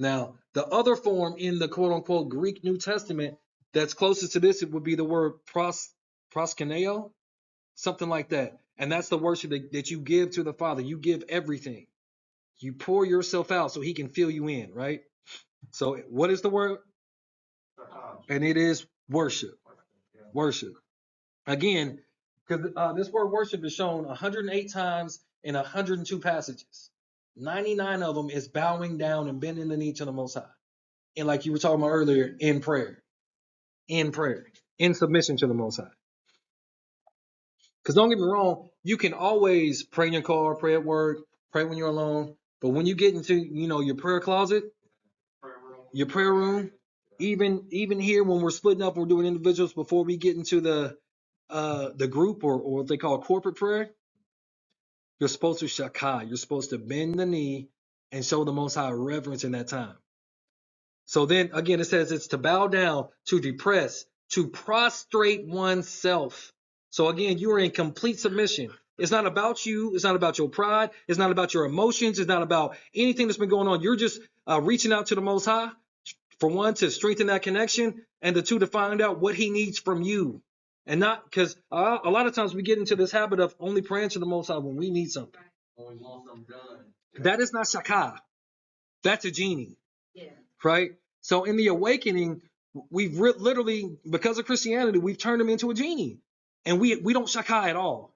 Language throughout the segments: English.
Now, the other form in the quote-unquote Greek New Testament that's closest to this, it would be the word proskuneo, something like that. And that's the worship that you give to the Father. You give everything. You pour yourself out so he can fill you in, right? So what is the word? And it is worship. Worship. Again, because this word worship is shown 108 times in 102 passages. 99 of them is bowing down and bending the knee to the Most High. And like you were talking about earlier, in prayer, in submission to the Most High. Because don't get me wrong, you can always pray in your car, pray at work, pray when you're alone. But when you get into, your prayer closet, your prayer room, even here when we're splitting up, we're doing individuals before we get into the group or what they call corporate prayer. You're supposed to shawkhaw. You're supposed to bend the knee and show the Most High reverence in that time. So then again, it says it's to bow down, to depress, to prostrate oneself. So again, you are in complete submission. It's not about you. It's not about your pride. It's not about your emotions. It's not about anything that's been going on. You're just reaching out to the Most High, for one, to strengthen that connection, and the two, to find out what he needs from you. And not because a lot of times we get into this habit of only praying to the Most High when we need something. When we want something done. That is not shawkhaw. That's a genie. Yeah. Right? So in the awakening, we've literally, because of Christianity, we've turned him into a genie. And we don't shawkhaw at all.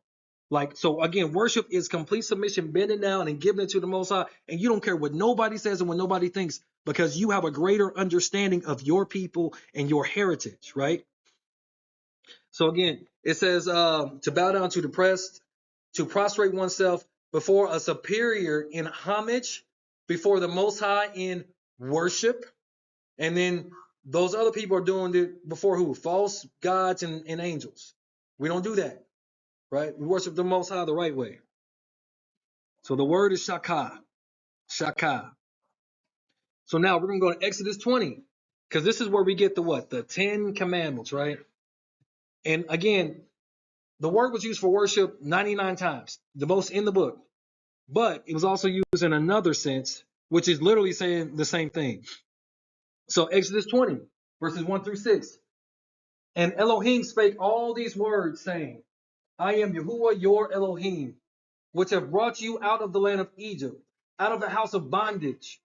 So again, worship is complete submission, bending down and giving it to the Most High. And you don't care what nobody says and what nobody thinks, because you have a greater understanding of your people and your heritage, right? So again, it says to bow down, to depress, to prostrate oneself before a superior in homage, before the Most High in worship. And then those other people are doing it before who? False gods and angels. We don't do that, right? We worship the Most High the right way. So the word is shawkhaw. Shawkhaw. So now we're going to go to Exodus 20, because this is where we get the 10 commandments, right? And again, the word was used for worship 99 times, the most in the book. But it was also used in another sense, which is literally saying the same thing. So Exodus 20, verses 1 through 6. And Elohim spake all these words, saying, I am Yahuwah your Elohim, which have brought you out of the land of Egypt, out of the house of bondage.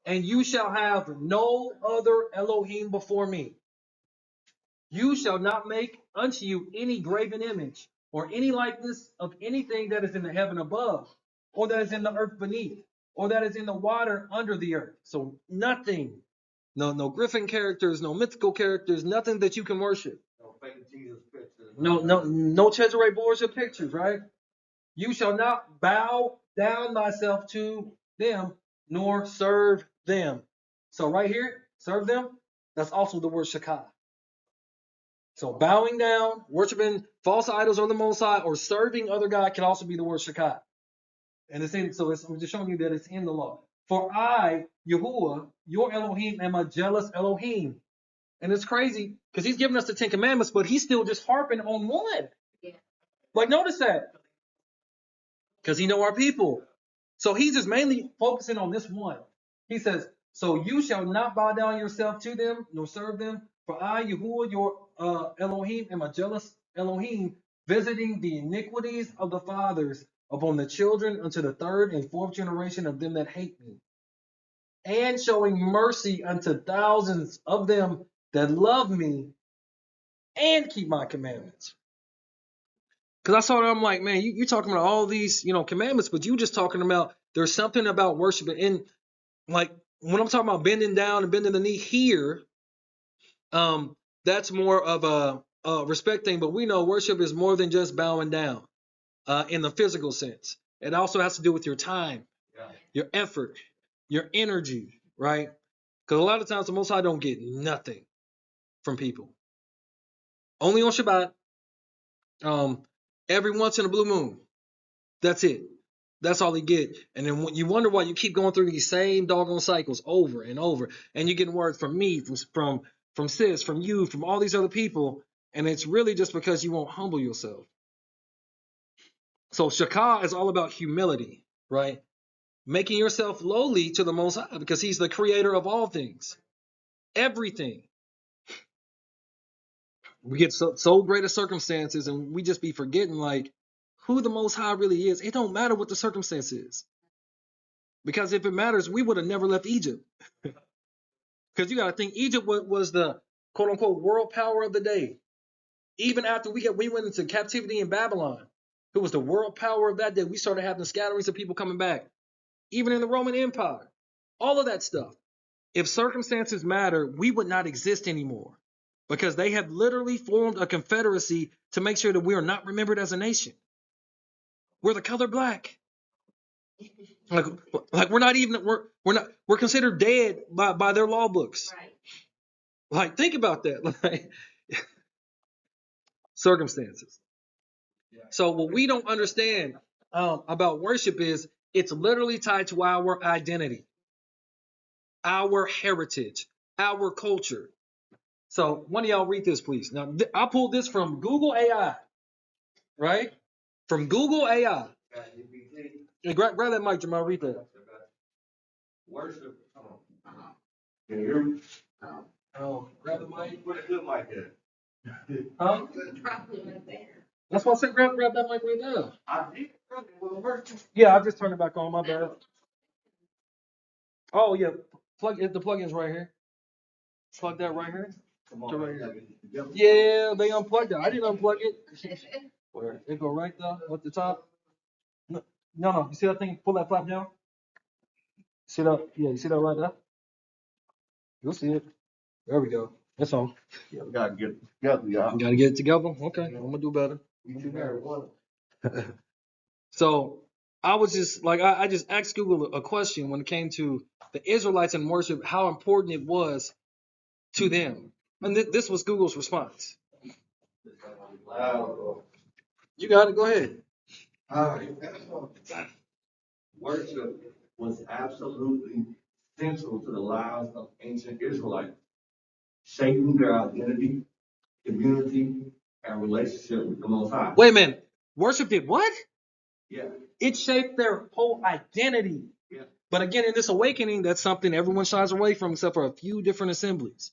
And you shall have no other Elohim before me. You shall not make unto you any graven image, or any likeness of anything that is in the heaven above, or that is in the earth beneath, or that is in the water under the earth. So nothing. No griffin characters, no mythical characters, nothing that you can worship. No fake Jesus pictures. No Cesare Borgia pictures, right? You shall not bow down thyself to them, nor serve them. So right here, serve them, that's also the word shawkhaw. So bowing down, worshiping false idols or the Most High, or serving other God can also be the word shawkhaw. And I'm just showing you that it's in the law. For I, Yahuwah, your Elohim, am a jealous Elohim. And it's crazy because he's giving us the 10 commandments, but he's still just harping on one. Yeah. Like, notice that. Because he know our people. So he's just mainly focusing on this one. He says, so you shall not bow down yourself to them, nor serve them. For I, Yahuwah, your Elohim, am a jealous Elohim, visiting the iniquities of the fathers upon the children unto the third and fourth generation of them that hate me, and showing mercy unto thousands of them that love me and keep my commandments. Because I saw that, I'm like, man, you're talking about all these, commandments, but you just talking about there's something about worship. And like when I'm talking about bending down and bending the knee here, that's more of a respect thing. But we know worship is more than just bowing down in the physical sense. It also has to do with your time, your effort, your energy, right? Because a lot of times the Most High don't get nothing from people. Only on Shabbat, every once in a blue moon. That's it. That's all he get. And then you wonder why you keep going through these same doggone cycles over and over. And you're getting word from me, from sis, from you, from all these other people. And it's really just because you won't humble yourself. So shawkhaw is all about humility, right? making yourself lowly to the Most High because He's the creator of all things, everything. We get so great at circumstances and we just be forgetting like who the Most High really is. It don't matter what the circumstance is. Because if it matters, we would have never left Egypt. Because you got to think Egypt was the quote unquote world power of the day. Even after we went into captivity in Babylon, it was the world power of that day. We started having scatterings of people coming back. Even in the Roman Empire, all of that stuff. If circumstances matter, we would not exist anymore because they have literally formed a confederacy to make sure that we are not remembered as a nation. We're the color black. Like we're not even we're considered dead by their law books. Right. Like think about that. Like circumstances. So what we don't understand about worship is it's literally tied to our identity, our heritage, our culture. So one of y'all read this, please. Now I pulled this from Google AI, right? From Google AI. Hey, grab that mic, Jamal. Read that. Worship. Can you hear me? Oh, grab the mic. Where the good mic at? Huh? Probably right there. That's why I said grab that mic right now. I did. Well, worship. Yeah, I just turned it back on. My bad. Oh yeah, the plug-in's right here. Plug that right here. Come To on. right here. Yeah, they unplugged it. I didn't unplug it. Where it go right there at the top. No. You see that thing? Pull that flap down. See that? Yeah, you see that right there? You'll see it. There we go. That's all. Yeah, we gotta get it together, y'all. You gotta get it together. Okay, I'm gonna do better. So I was just like I just asked Google a question when it came to the Israelites and worship, how important it was to them. And this was Google's response. You got it. Go ahead. Worship was absolutely central to the lives of ancient Israelites, shaping their identity, community, and relationship with the Most High. Wait a minute. Worship did what? Yeah. It shaped their whole identity. Yeah. But again, in this awakening, that's something everyone shies away from except for a few different assemblies.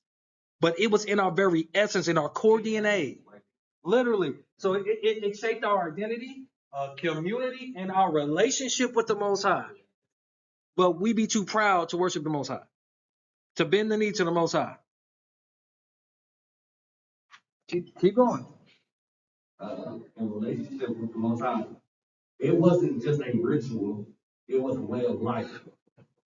But it was in our very essence, in our core DNA. Literally. So it shaped our identity, community, and our relationship with the Most High. But we be too proud to worship the Most High, to bend the knee to the Most High. Keep going. In relationship with the Most High. It wasn't just a ritual, it was a way of life,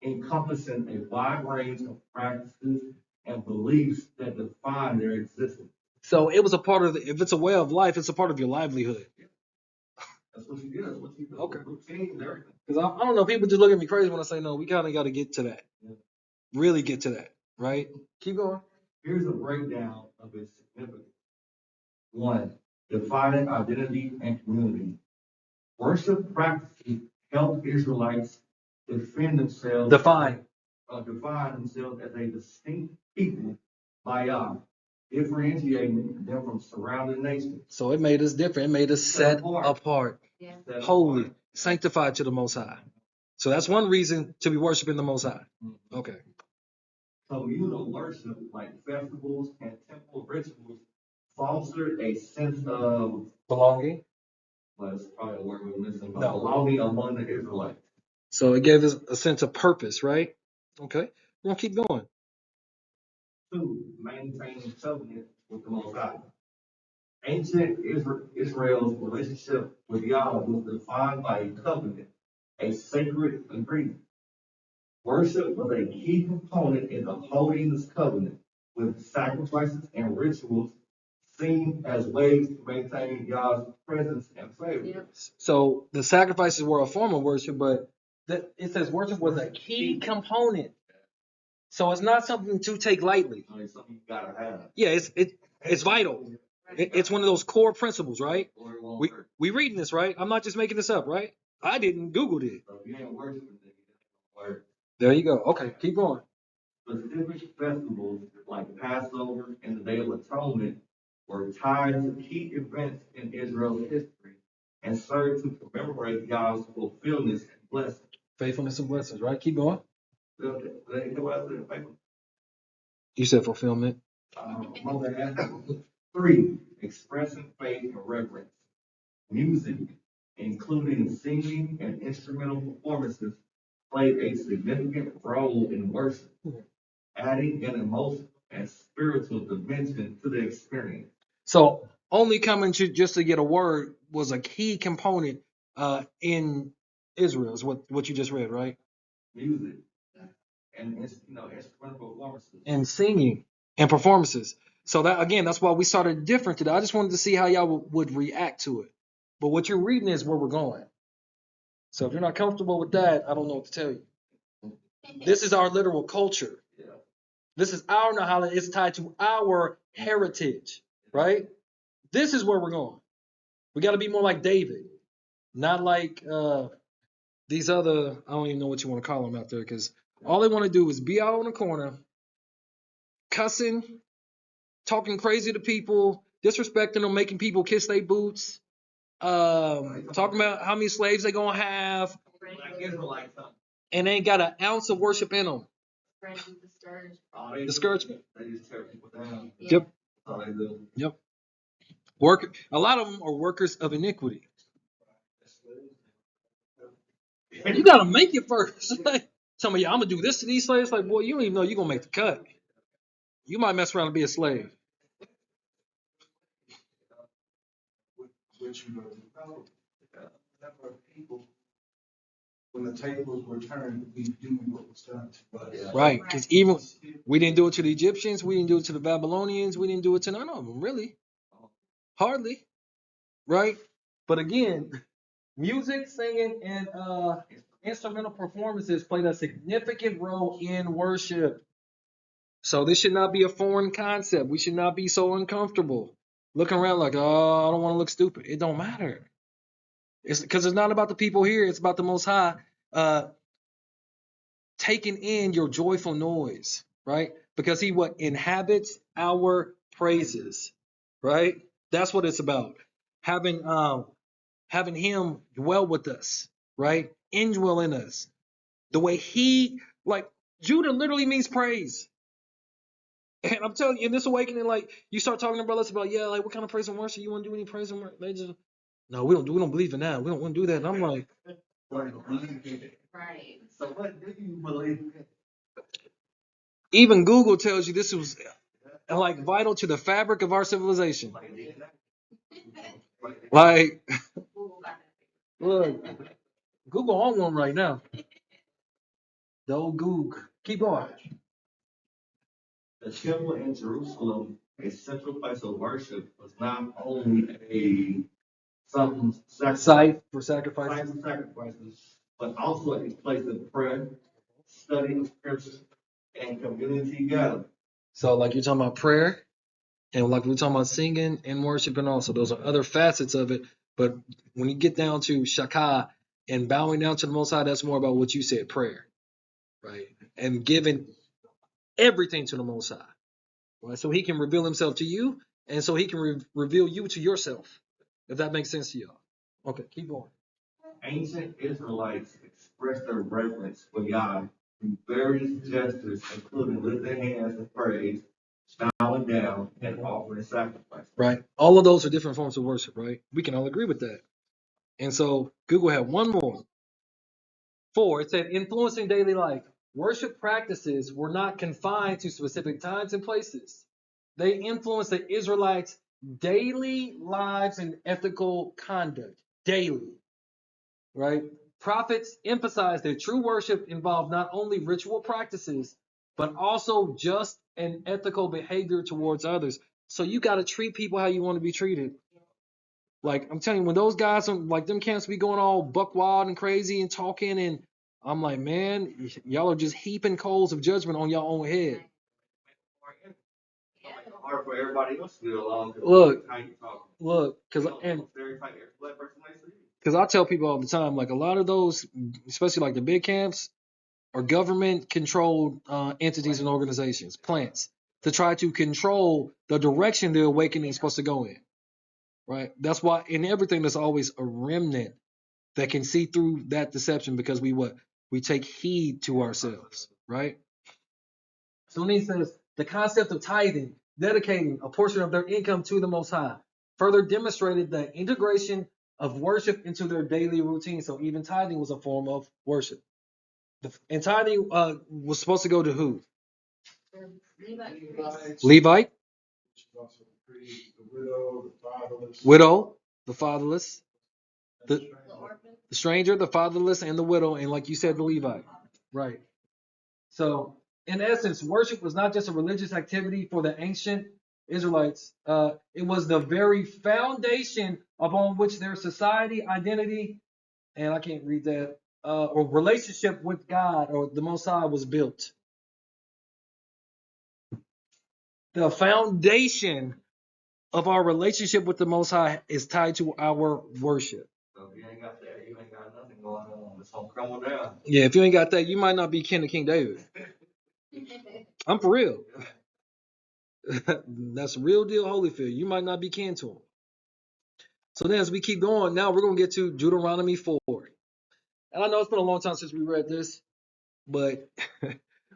encompassing a wide range of practices and beliefs that define their existence. So it was a part of if it's a way of life, it's a part of your livelihood. That's what you do. That's what you do. Okay. Routine, everything. Because I don't know, people just look at me crazy when I say no. We kind of got to get to that. Yeah. Really get to that, right? Keep going. Here's a breakdown of its significance. 1. Defining identity and community. Worship practices help Israelites define themselves as a distinct people by Yah, differentiating them from surrounding nations. So it made us different. It made us set apart. Yeah. Holy, sanctified to the Most High. So that's one reason to be worshiping the Most High. Okay. Communal worship, like festivals and temple rituals, fostered a sense of Belonging. well, that's probably a word we're missing, but No. belonging among the Israelites. So it gave us a sense of purpose, right? Okay. We're going to keep going. 2. Maintaining covenant with the Most High. Ancient Israel's relationship with Yah was defined by a covenant, a sacred agreement. Worship was a key component in upholding this covenant, with sacrifices and rituals seen as ways to maintain Yah's presence and favor. Yeah. So the sacrifices were a form of worship, but it says worship was a key component. So it's not something to take lightly. It's something you gotta have. Yeah, it's vital. It's one of those core principles, right? Or it won't work. We reading this, right? I'm not just making this up, right? I didn't. Googled it. So if you ain't worshiping, then it won't work. There you go. Okay, keep going. Specific festivals like Passover and the Day of Atonement were tied to key events in Israel's history and served to commemorate God's fulfillment and blessing. Faithfulness and blessings, right? Keep going. Fulfillment. You said fulfillment. My bad. 3, expressing faith and reverence. Music, including singing and instrumental performances, played a significant role in worship, adding an emotional and spiritual dimension to the experience. So only coming to just to get a word was a key component in Israel, is what you just read, right? Music and instrumental performances. And singing and performances. So that again, that's why we started different today. I just wanted to see how y'all would react to it. But what you're reading is where we're going. So if you're not comfortable with that, I don't know what to tell you. This is our literal culture. Yeah. This is our knowledge. It's tied to our heritage, right? This is where we're going. We got to be more like David, not like these other, I don't even know what you want to call them out there, because all they want to do is be out on the corner, cussing, talking crazy to people, disrespecting them, making people kiss their boots, talking about how many slaves they going to have, and they ain't got an ounce of worship in them. Discouragement. They just tear people down. Yep. That's all they do. Yep. A lot of them are workers of iniquity. And you gotta make it first. Tell me, yeah, I'm gonna do this to these slaves. Like, boy, you don't even know you're gonna make the cut. You might mess around and be a slave. Which you know, number of people, when the tables were turned, we do what was done to us. Right. Because even we didn't do it to the Egyptians, we didn't do it to the Babylonians, we didn't do it to none of them, really. Hardly. Right? But again, music, singing, and instrumental performances played a significant role in worship. So this should not be a foreign concept. We should not be so uncomfortable looking around like, oh, I don't want to look stupid. It don't matter. It's because it's not about the people here. It's about the Most High taking in your joyful noise, right? Because he what inhabits our praises, right? That's what it's about. Having him dwell with us, right? Indwell in us. The way he like Judah literally means praise. And I'm telling you, in this awakening, like you start talking to brothers about, yeah, like what kind of praise and worship you want to do? Any praise and worship? They just, no, we don't believe in that. We don't want to do that. And I'm like, Right. So what do you believe in? even Google tells you this was like vital to the fabric of our civilization. Like, look, Google on one right now. The old Goog. Keep going. The temple in Jerusalem, a central place of worship, was not only a Site for sacrifices. site of sacrifices, but also a place of prayer, studying scripture, and community gathering. So, like you're talking about prayer, and like we're talking about singing and worshiping also. Those are other facets of it. But when you get down to Shawkhaw and bowing down to the Most High, that's more about what you said, prayer, right? And giving everything to the Most High, right? So he can reveal himself to you, and so he can reveal you to yourself, if that makes sense to y'all. Okay, keep going. Ancient Israelites expressed their reverence for Yah through various gestures, including lifting hands in praise, bowing down, and offering sacrifice. Right? All of those are different forms of worship, right? We can all agree with that. And so Google had one more. 4, it said influencing daily life. Worship practices were not confined to specific times and places. They influenced the Israelites' daily lives and ethical conduct. Daily. Right? Prophets emphasized that true worship involved not only ritual practices, but also just and ethical behavior towards others. So you got to treat people how you want to be treated. Like I'm telling you, when those guys like them camps be going all buck wild and crazy and talking, and I'm like, man, y'all are just heaping coals of judgment on your own head. Hard for everybody else to get along. Look, How you talk. Look, because I tell people all the time, like a lot of those, especially like the big camps, are government-controlled entities and organizations, plants, to try to control the direction the awakening is supposed to go in. Right? That's why in everything there's always a remnant that can see through that deception because we We take heed to ourselves, right? So then he says the concept of tithing, dedicating a portion of their income to the Most High, further demonstrated the integration of worship into their daily routine. So even tithing was a form of worship. And tithing was supposed to go to who? Levite. Which is also the priest, the widow, the fatherless. Widow, the fatherless, and the stranger, the fatherless, and the widow, and like you said, the Levite. Right. So, in essence, worship was not just a religious activity for the ancient Israelites. It was the very foundation upon which their society, identity, and I can't read that, or relationship with God or the Most High was built. The foundation of our relationship with the Most High is tied to our worship. So if you ain't got that, you ain't got nothing going on. It's gonna crumble down. Yeah, if you ain't got that, you might not be kin to King David. I'm for real. That's real deal Holyfield. You might not be kin to him. So then as we keep going, now we're going to get to Deuteronomy 4. And I know it's been a long time since we read this, but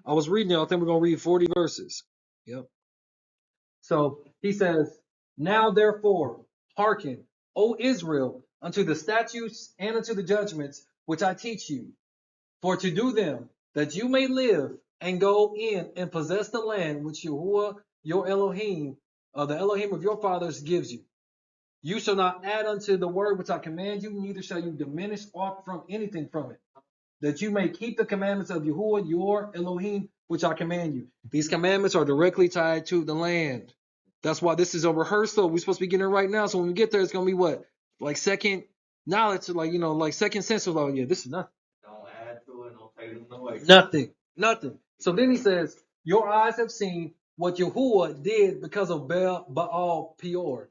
I was reading it. I think we're going to read 40 verses. Yep. So he says, now therefore, hearken, O Israel, unto the statutes and unto the judgments which I teach you, for to do them, that you may live and go in and possess the land which Yahuwah your Elohim, the Elohim of your fathers, gives you. You shall not add unto the word which I command you, neither shall you diminish aught from anything from it, that you may keep the commandments of Yahuwah your Elohim, which I command you. These commandments are directly tied to the land. That's why this is a rehearsal. We're supposed to be getting it right now. So when we get there, it's going to be what? Like second knowledge, like second sense of, oh yeah, this is nothing. Don't add to it, don't take it away. Nothing. So then he says, your eyes have seen what Yahuwah did because of Baal Peor.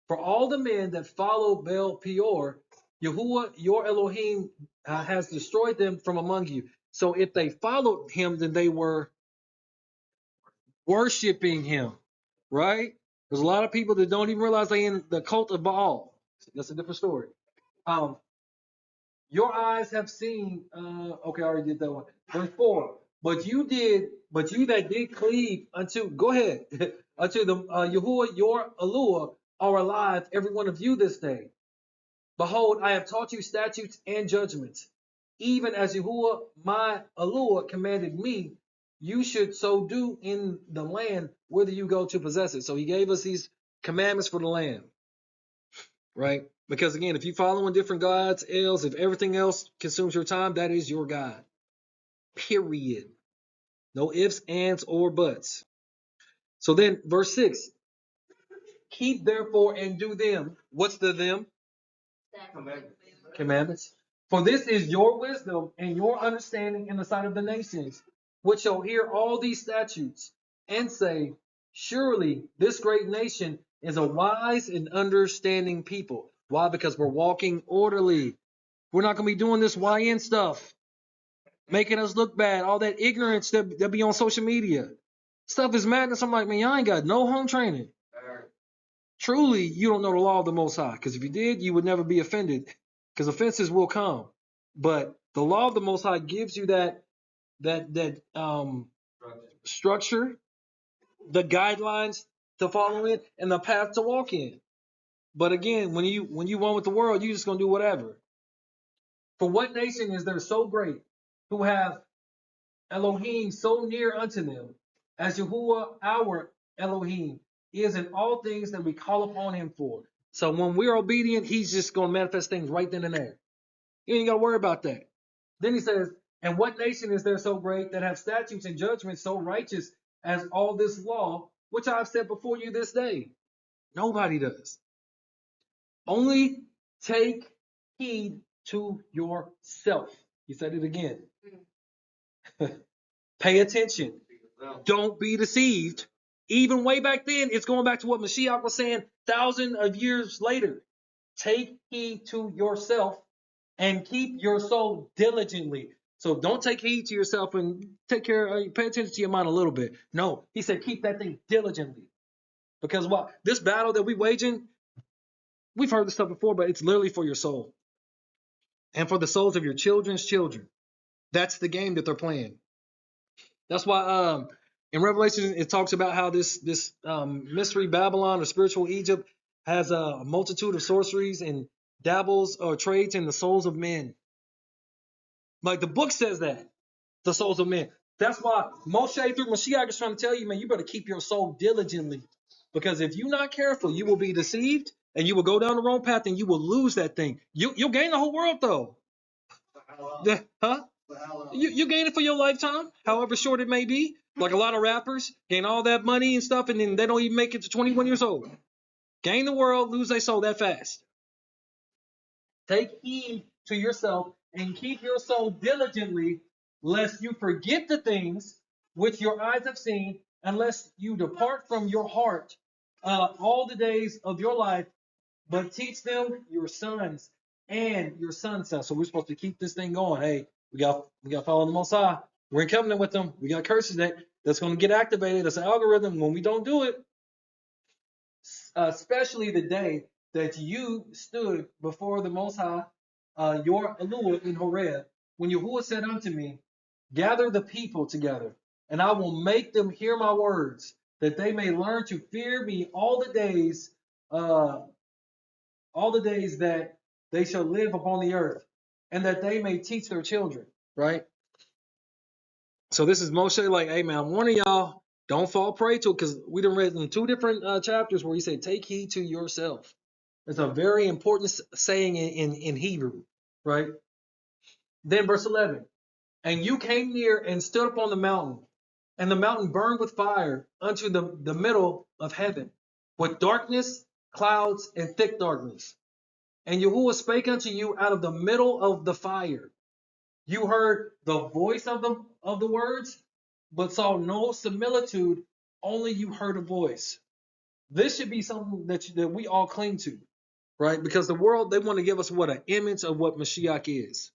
For all the men that follow Baal Peor, Yahuwah, your Elohim, has destroyed them from among you. So if they followed him, then they were worshiping him, right? There's a lot of people that don't even realize they're in the cult of Baal. That's a different story. Your eyes have seen. Okay, I already did that one. Verse 4. But you that did cleave unto, go ahead, unto the Yahuwah your Eluah are alive, every one of you this day. Behold, I have taught you statutes and judgments, even as Yahuwah my Eluah commanded me. You should so do in the land whither you go to possess it. So he gave us these commandments for the land, right? Because again, if you following different gods, if everything else consumes your time, that is your God. Period. No ifs, ands, or buts. So then, verse 6. Keep therefore and do them. What's the them? Commandments. For this is your wisdom and your understanding in the sight of the nations, which shall hear all these statutes and say, surely this great nation is a wise and understanding people. Why? Because we're walking orderly. We're not going to be doing this YN stuff, making us look bad, all that ignorance that be on social media. Stuff is madness. I'm like, man, y'all ain't got no home training. Truly, you don't know the law of the Most High. Because if you did, you would never be offended. Because offenses will come. But the law of the Most High gives you that structure, the guidelines to follow in, and the path to walk in. But again, when you one with the world, you're just gonna do whatever. For what nation is there so great who have Elohim so near unto them, as Yahuwah our Elohim is in all things that we call upon him for? So when we're obedient, he's just going to manifest things right then and there. You ain't got to worry about that. Then he says, and what nation is there so great that have statutes and judgments so righteous as all this law, which I have set before you this day? Nobody does. Only take heed to yourself. He said it again. Pay attention. Don't be deceived. Even way back then, it's going back to what Mashiach was saying thousands of years later. Take heed to yourself and keep your soul diligently. So don't take heed to yourself and pay attention to your mind a little bit. No, he said keep that thing diligently. Because what this battle that we waging, we've heard this stuff before, but it's literally for your soul. And for the souls of your children's children. That's the game that they're playing. That's why in Revelation it talks about how this mystery Babylon or spiritual Egypt has a multitude of sorceries and dabbles or trades in the souls of men. Like the book says that, the souls of men. That's why Moshe through Mashiach is trying to tell you, man, you better keep your soul diligently. Because if you're not careful, you will be deceived and you will go down the wrong path and you will lose that thing. You'll gain the whole world though. Huh? You gain it for your lifetime, however short it may be. Like a lot of rappers gain all that money and stuff, and then they don't even make it to 21 years old. Gain the world, lose their soul that fast. Take heed to yourself and keep your soul diligently, lest you forget the things which your eyes have seen, unless you depart from your heart all the days of your life, but teach them your sons and your sons' sons. So we're supposed to keep this thing going. Hey, we got to follow the Most High. We're in covenant with them. We got curses that's going to get activated. That's an algorithm. When we don't do it, especially the day that you stood before the Most High, your Elohim in Horeb, when Yahuwah said unto me, gather the people together, and I will make them hear my words, that they may learn to fear me uh, all the days that they shall live upon the earth, and that they may teach their children. Right? So this is Moshe like, hey man, I'm warning y'all, don't fall prey to it, because we done read in two different chapters where he said, take heed to yourself. It's a very important saying in Hebrew, right? Then verse 11, and you came near and stood upon the mountain, and the mountain burned with fire unto the middle of heaven, with darkness, clouds, and thick darkness. And Yahuwah spake unto you out of the middle of the fire. You heard the voice of the words, but saw no similitude, only you heard a voice. This should be something that we all cling to, right? Because the world, they want to give us what, an image of what Mashiach is,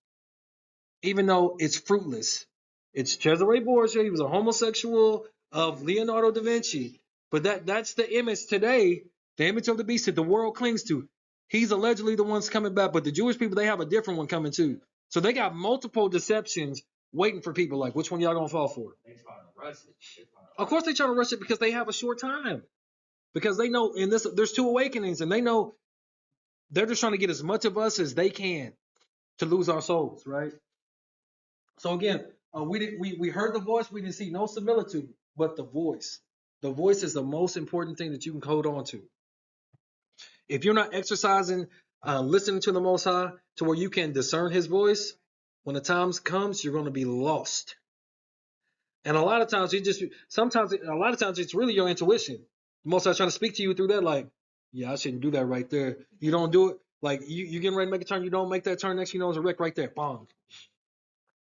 even though it's fruitless. It's Cesare Borgia. He was a homosexual of Leonardo da Vinci, but that's the image today, the image of the beast that the world clings to. He's allegedly the one's coming back, but the Jewish people, they have a different one coming too. So they got multiple deceptions waiting for people. Like, which one y'all gonna fall for? They try to rush it. Of course, they try to rush it because they have a short time. Because they know in this, there's two awakenings, and they know they're just trying to get as much of us as they can to lose our souls, right? So again, we heard the voice, we didn't see no similitude, but the voice. The voice is the most important thing that you can hold on to. If you're not exercising, listening to the Most High, to where you can discern His voice, when the time comes, you're going to be lost. And a lot of times, a lot of times it's really your intuition. The Most High trying to speak to you through that, like, yeah, I shouldn't do that right there. You don't do it. Like you getting ready to make a turn, you don't make that turn. Next, you know, it's a wreck right there. Bong.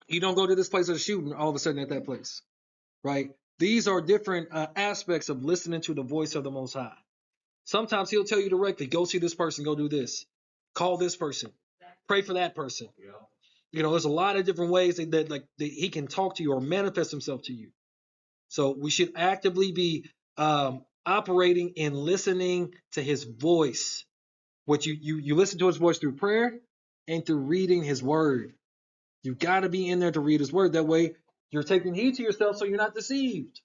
You don't go to this place of shooting all of a sudden at that place, right? These are different aspects of listening to the voice of the Most High. Sometimes He'll tell you directly, go see this person, go do this, call this person, pray for that person. Yeah. You know, there's a lot of different ways that He can talk to you or manifest Himself to you. So we should actively be operating and listening to His voice. What you listen to His voice through prayer and through reading His word. You got to be in there to read His word. That way you're taking heed to yourself so you're not deceived.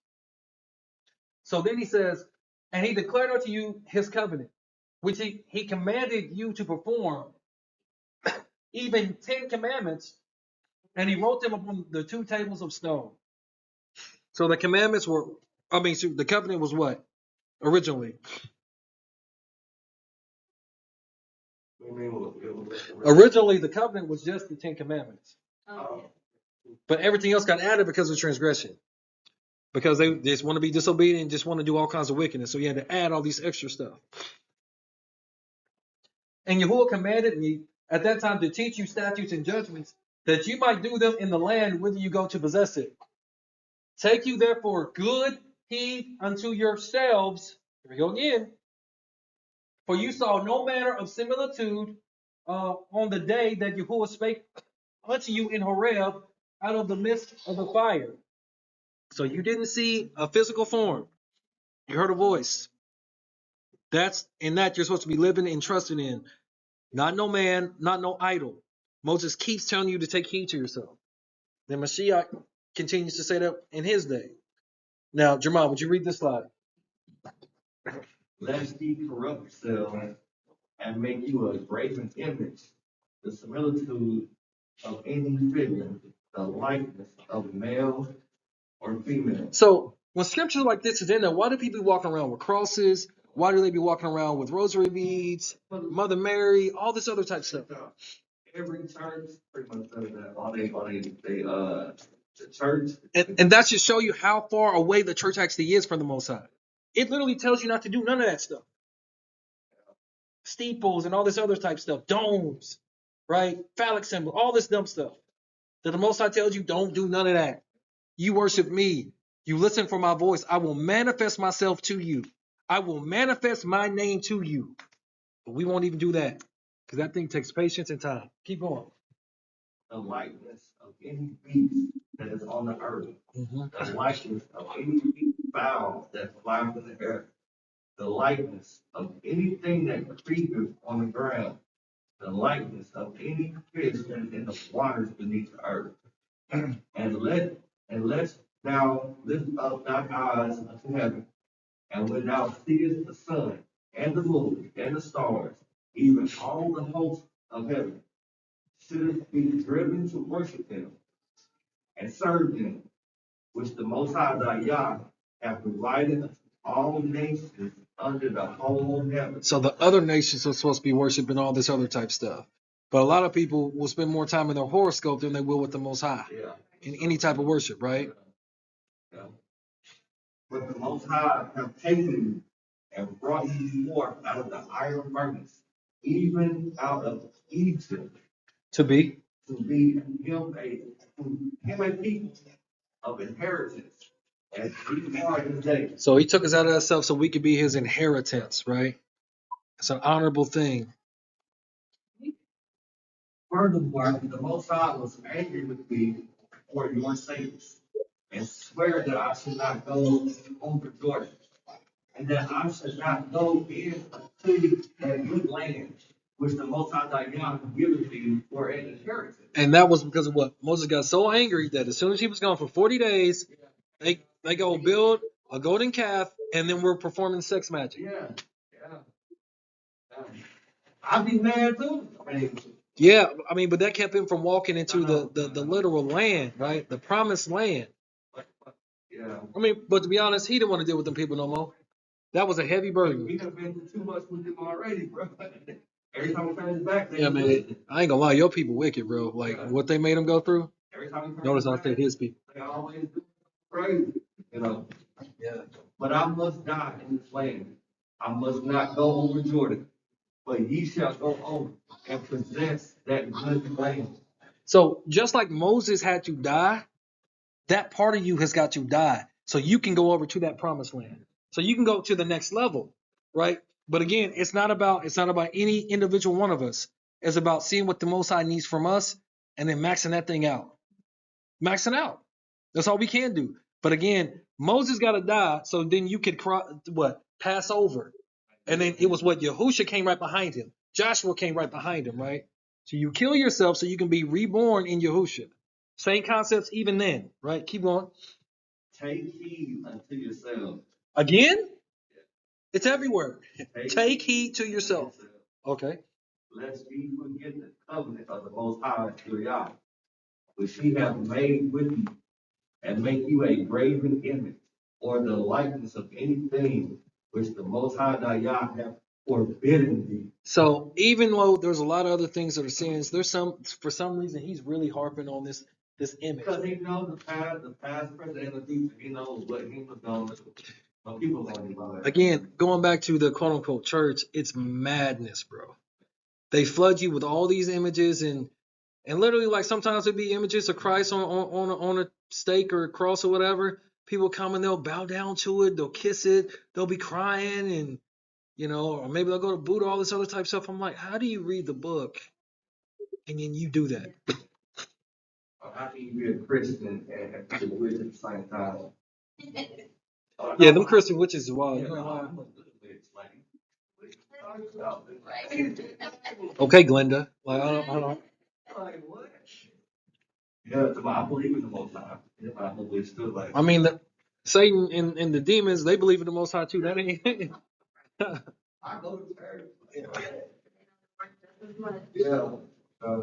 So then He says, and He declared unto you His covenant, which he commanded you to perform, even 10 commandments, and He wrote them upon the two tables of stone. So the commandments were, so the covenant was what? Originally. Originally, the covenant was just the 10 commandments. Oh. But everything else got added because of transgression. Because they just want to be disobedient and just want to do all kinds of wickedness. So you had to add all these extra stuff. And Yahuwah commanded me at that time to teach you statutes and judgments, that you might do them in the land whither you go to possess it. Take you therefore good heed unto yourselves. Here we go again. For you saw no manner of similitude on the day that Yahuwah spake unto you in Horeb out of the midst of the fire. So you didn't see a physical form. You heard a voice. That's in that you're supposed to be living and trusting in. Not no man, not no idol. Moses keeps telling you to take heed to yourself. Then Mashiach continues to say that in his day. Now, Jamal, would you read this slide? Lest ye corrupt yourselves and make you a graven image, the similitude of any figure, the likeness of male or female. So when scripture like this is in there, why do people be walking around with crosses? Why do they be walking around with rosary beads, Mother Mary, all this other type of stuff? Every church pretty much does that. The church. And that should show you how far away the church actually is from the Most High. It literally tells you not to do none of that stuff. Steeples and all this other type stuff, domes, right? Phallic symbol, all this dumb stuff. That the Most High tells you don't do none of that. You worship me. You listen for my voice. I will manifest myself to you. I will manifest my name to you. But we won't even do that because that thing takes patience and time. Keep going. The likeness of any beast that is on the earth, the likeness of any fowl that flies in the air, the likeness of anything that creepeth on the ground, the likeness of any fish that is in the waters beneath the earth. And let thou lift up thine eyes unto heaven, and when thou seest the sun and the moon and the stars, even all the hosts of heaven, shouldest be driven to worship him and serve him, which the Most High thy Yah hath provided all nations under the whole heaven. So the other nations are supposed to be worshiping all this other type stuff. But a lot of people will spend more time in their horoscope than they will with the Most High in any type of worship, right? Yeah. But the Most High have taken you and brought you forth out of the iron furnace, even out of Egypt, To be. to be him a people of inheritance, as we are today. So he took us out of that stuff so we could be his inheritance, right? It's an honorable thing. Furthermore, the Most High was angry with me for your sakes, and swear that I should not go over Jordan, and that I should not go in unto that good land which the Most High thy God giveth you for an inheritance. And that was because of what? Moses got so angry that as soon as he was gone for 40 days, they go build a golden calf, and then we're performing sex magic. Yeah. I'd be mad too. Yeah, I mean, but that kept him from walking into the literal land, right? The promised land. Yeah. I mean, but to be honest, he didn't want to deal with them people no more. That was a heavy burden. We have been through too much with them already, bro. Every time we turn his back, Yeah, man, I ain't gonna lie, your people wicked, bro. Like what they made him go through. Every time we turn Notice his I back, said his people. they always do crazy, Yeah. But I must die in this land. I must not go over Jordan, but ye shall go over and possess that good land. So just like Moses had to die, that part of you has got to die so you can go over to that promised land. So you can go to the next level, right? But again, it's not about any individual one of us. It's about seeing what the Most High needs from us and then maxing that thing out. Maxing out. That's all we can do. But again, Moses got to die so then you could pass over. And then it was what Yahusha came right behind him. Joshua came right behind him, right? So you kill yourself so you can be reborn in Yahusha. Same concepts even then, right? Keep going. Take heed unto yourselves. Again? It's everywhere. Take heed to yourself. Okay. Lest ye forget the covenant of the Most High your Yah, which he hath made with you, and make you a graven image, or the likeness of anything which the Most High thy Yah hath forbidden thee. So even though there's a lot of other things that are sins, there's for some reason he's really harping on this image. Because he knows the past, present, and the future. He knows what he was going to do. But people don't know that. Again, going back to the quote unquote church, it's madness, bro. They flood you with all these images and literally like sometimes it'd be images of Christ on a stake or a cross or whatever. People come and they'll bow down to it, they'll kiss it, they'll be crying and or maybe they'll go to Buddha, all this other type stuff. I'm like, how do you read the book and then you do that? How can you be a Christian and be a witch at the same time? Yeah, them Christian witches is wild. Okay, Glenda. Like I don't. Yeah, I believe in the Most High. Yeah, I believe still like. I mean, Satan and the demons, they believe in the Most High too. That ain't. I go to church. Yeah. Uh,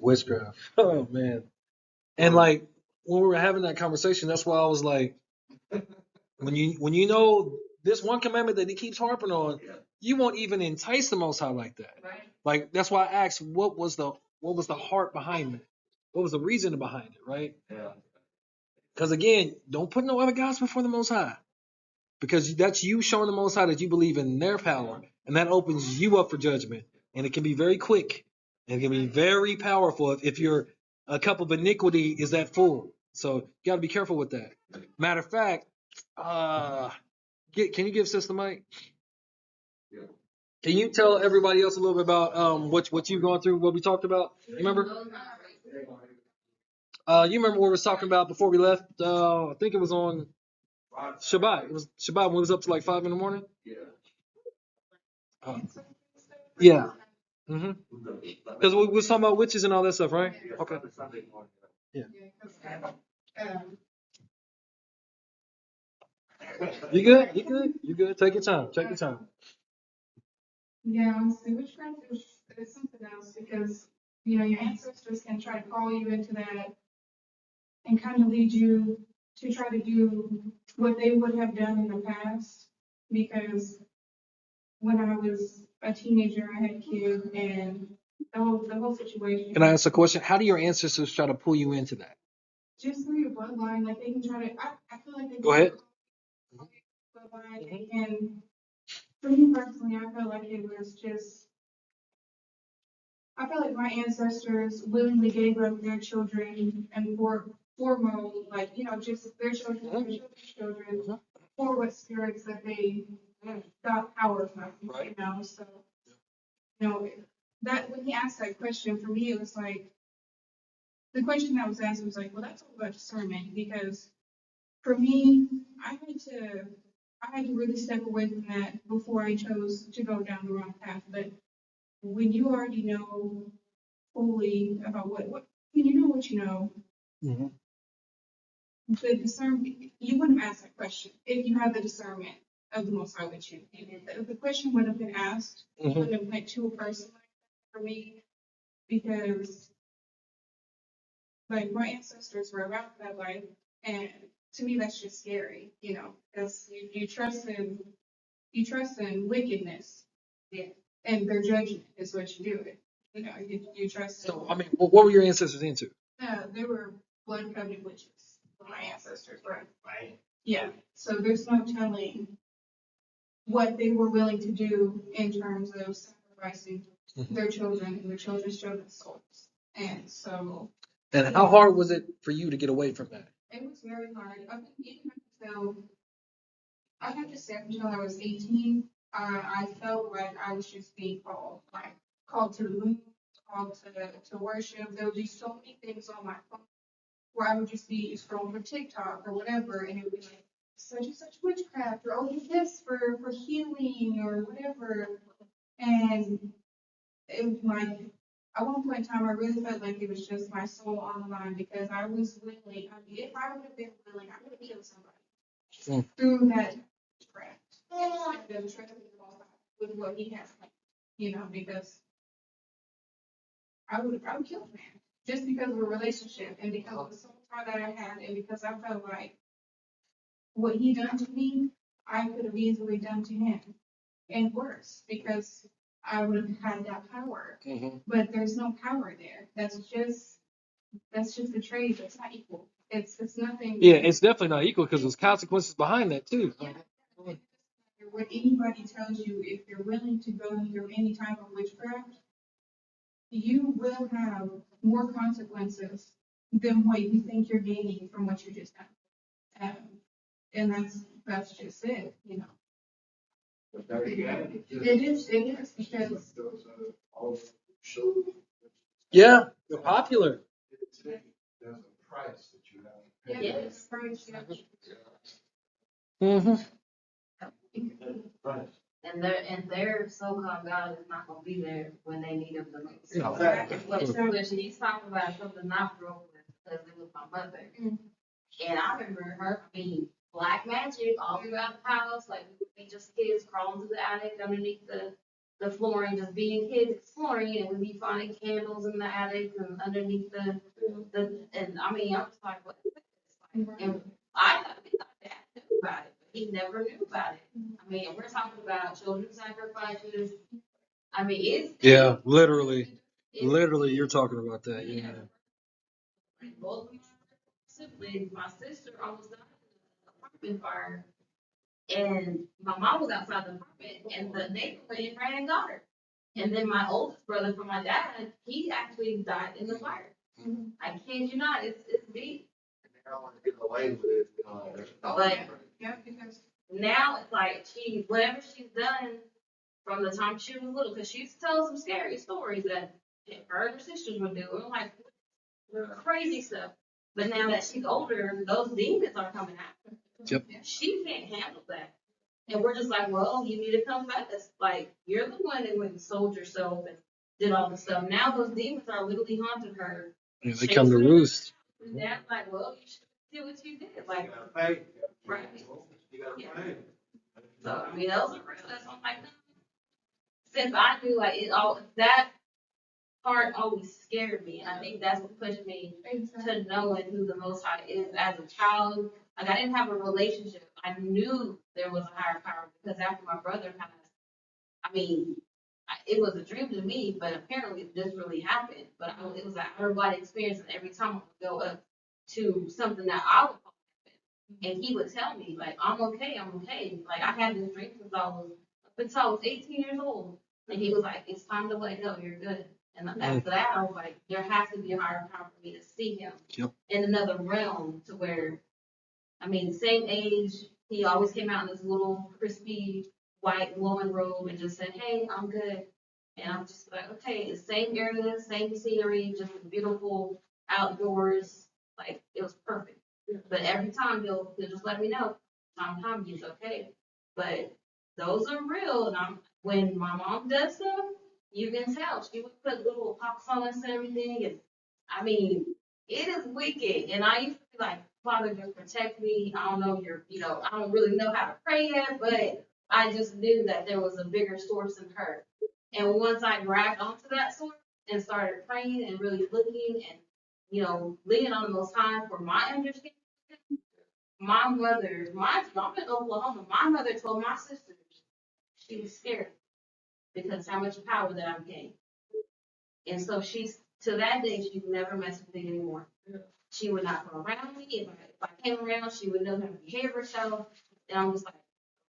Witchcraft. Oh man. And like when we were having that conversation, that's why I was like, when you know this one commandment that he keeps harping on, you won't even entice the Most High like that. Like that's why I asked, what was the heart behind it? What was the reason behind it, right? Yeah. Because again, don't put no other gods before the Most High, because that's you showing the Most High that you believe in their power, and that opens you up for judgment, and it can be very quick, and it can be very powerful if your a cup of iniquity is that full. So you got to be careful with that. Matter of fact, can you give Sister Mike? Yeah. Can you tell everybody else a little bit about what you've gone through, what we talked about? You remember? You remember what we was talking about before we left? I think it was on Shabbat. It was Shabbat when we was up to like 5 in the morning. Yeah. Yeah. Because we was talking about witches and all that stuff, right? Okay. Yeah. You good? You good? You good? Take your time. Take your time. Yeah, honestly, witchcraft is something else because, you know, your ancestors can try to call you into that and kind of lead you to try to do what they would have done in the past. Because when I was a teenager, I had a kid and the whole situation. Can I ask a question? How do your ancestors try to pull you into that? Just through your bloodline, like they can try to, I feel like they Go ahead. bloodline, they can, for me personally, I feel like it was just, I feel like my ancestors willingly gave up their children and foremost, like, you know, just their children, their children's children, for what spirits that they got power from, you know, so, you know, that, when he asked that question, for me, it was like, the question that was asked was like, well, that's all about discernment, because for me, I had to really step away from that before I chose to go down the wrong path, but when you already know fully about what when you know what you know, the discernment, you wouldn't ask that question if you had the discernment of the Most High with you. The question would have been asked, wouldn't have went to a person like that for me, because like my ancestors were about that life, and to me that's just scary, you know, because you trust in wickedness, yeah, and their judgment is what you do it. You know, you trust. So, I mean, what were your ancestors into? They were blood covenant witches. My ancestors were. Right. Yeah. So there's no telling what they were willing to do in terms of sacrificing their children and their children's children's souls. And so. And how hard was it for you to get away from that? It was very hard. I think even until I have to say until I was 18, I felt like I was just being called, like called to the moon, called to worship. There would be so many things on my phone where I would just be scrolling for TikTok or whatever, and it would be like such and such witchcraft, or oh, do this for healing or whatever. And it was like at one point in time, I really felt like it was just my soul on the line because I was willing. I mean, if I would have been willing, I would have killed somebody through that witchcraft. And trust with what he has, you know, because I would kill a man just because of a relationship and because of the soul tie that I had and because I felt like what he done to me, I could have easily done to him and worse because I would have had that power. But there's no power there. That's just a trade that's not equal. It's nothing. Yeah, it's definitely not equal because there's consequences behind that too. Yeah. What anybody tells you, if you're willing to go through any type of witchcraft, you will have more consequences than what you think you're gaining from what you just done. And that's just it, you know. It is because Yeah, they're popular. there's a price that you have to pay. yes, price, yeah. Mm-hmm. Right. and their so-called God is not gonna be there when they need him the most. Yeah. Okay. But she's talking about something not broke with because it was my mother. And I remember her being black magic all throughout the house, like we would be just kids crawling to the attic underneath the flooring, just being kids exploring, and we'd be finding candles in the attic and underneath and I mean, I was like, what is this? Like, and I thought Dad knew about it, but he never knew about it. I mean, we're talking about children sacrifices. I mean, Yeah, literally. it's Literally, you're talking about that. yeah. Yeah. Like, both of my siblings, my sister almost died in an apartment fire, and my mom was outside the apartment, and the neighbor went and ran and got her. And then my oldest brother from my dad, he actually died in the fire. I kid you not, it's deep. They don't want to get away with it. But Yeah, because now it's like whatever she's done from the time she was little, because she used to tell us some scary stories that her and her sisters would do. I'm like, crazy stuff. But now that she's older, those demons are coming out. Yep. She can't handle that. And we're just like, well, you need to confess. Like, you're the one that went and sold yourself and did all this stuff. Now those demons are literally haunting her. Yeah, they come to roost. And Dad's like, well, you should do what you did. Like, You gotta pay. right. You gotta pay. So, I mean, those are real. That's what I'm like, no. Since I knew, like, that part always scared me. And I think that's what pushed me to knowing who the Most High is as a child. Like, I didn't have a relationship. I knew there was a higher power because after my brother passed, I mean, it was a dream to me, but apparently this really happened. But it was an outer body experience, and every time I would go up to something that I would call happen, and he would tell me, like, I'm okay, I'm okay. Like, I had this dream since up until I was 18 years old, and he was like, it's time to let go, you're good. And after that, I was like, there has to be a higher power for me to see him in another realm to where, I mean, same age, he always came out in this little crispy white woman robe and just said, hey, I'm good. And I'm just like, okay, the same area, same scenery, just beautiful outdoors. Like, it was perfect. But every time he'll just let me know, sometimes he's okay. But those are real. And when my mom does stuff, you can tell. She would put little pox on us and everything. And I mean, it is wicked. And I used to be like, Father, just protect me. I don't know, I don't really know how to pray yet, but I just knew that there was a bigger source than her. And once I grabbed onto that source and started praying and really looking and, leaning on the Most High for my understanding, my mother, I'm in Oklahoma, my mother told my sisters she was scared because how much power that I've gained. And so to that day, she never messed with me anymore. She would not come around me. If I came around, she would know how to behave herself. And I'm just like,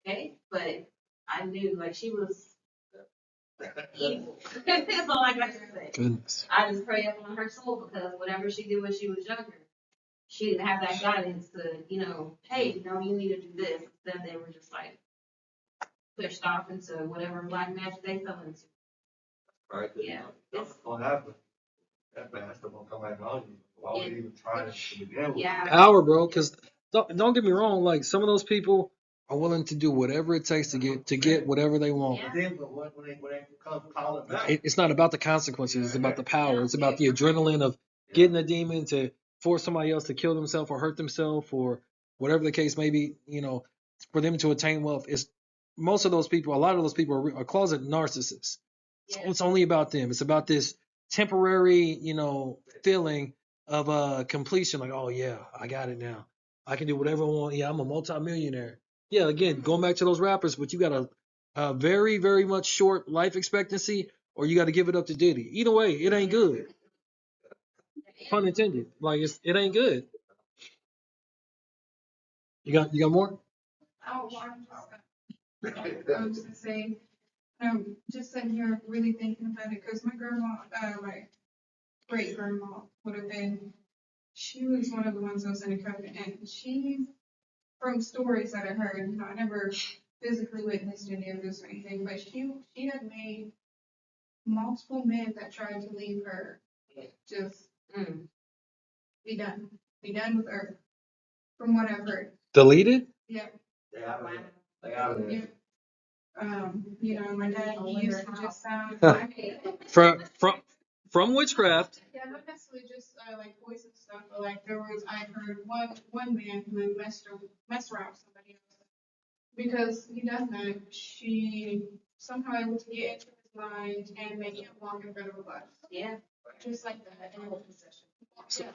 okay. But I knew, like, she was evil. That's all I got to say. Goodness. I just pray up on her soul because whatever she did when she was younger, she didn't have that guidance to, hey, no, you need to do this. Then they were just like pushed off into whatever black magic they fell into. Right? Yeah. That's what happened. That bad stuff won't come back on you. Why would you even try to begin with? Yeah. Power, bro. Because don't get me wrong. Like, some of those people are willing to do whatever it takes to get whatever they want. Yeah. But then, when they come calling back, It's not about the consequences. It's about the power. It's about the adrenaline of getting a demon to force somebody else to kill themselves or hurt themselves or whatever the case may be. For them to attain wealth. It's most of those people. A lot of those people are closet narcissists. So it's only about them. It's about this temporary, feeling of completion. Like, oh yeah, I got it now. I can do whatever I want. Yeah, I'm a multimillionaire. Yeah, again, going back to those rappers, but you got a very, very much short life expectancy, or you got to give it up to Diddy. Either way, it ain't good. Pun intended. Like, it ain't good. You got more? oh, well, I was gonna say, just sitting here really thinking about it, because my grandma, my great grandma would have been, she was one of the ones that was in the covenant, and she, from stories that I heard, I never physically witnessed any of this or anything, but she had made multiple men that tried to leave her just be done with her, from what I've heard. Deleted? Yeah, they out of there. They out of there. yeah. My dad, he used to just sound like, From witchcraft. yeah, not necessarily just like voice and stuff, but like I heard one man who had messed around with somebody else because he does that. She somehow able to get into his mind and make him walk in front of a bus. Yeah. Just like that. Yeah.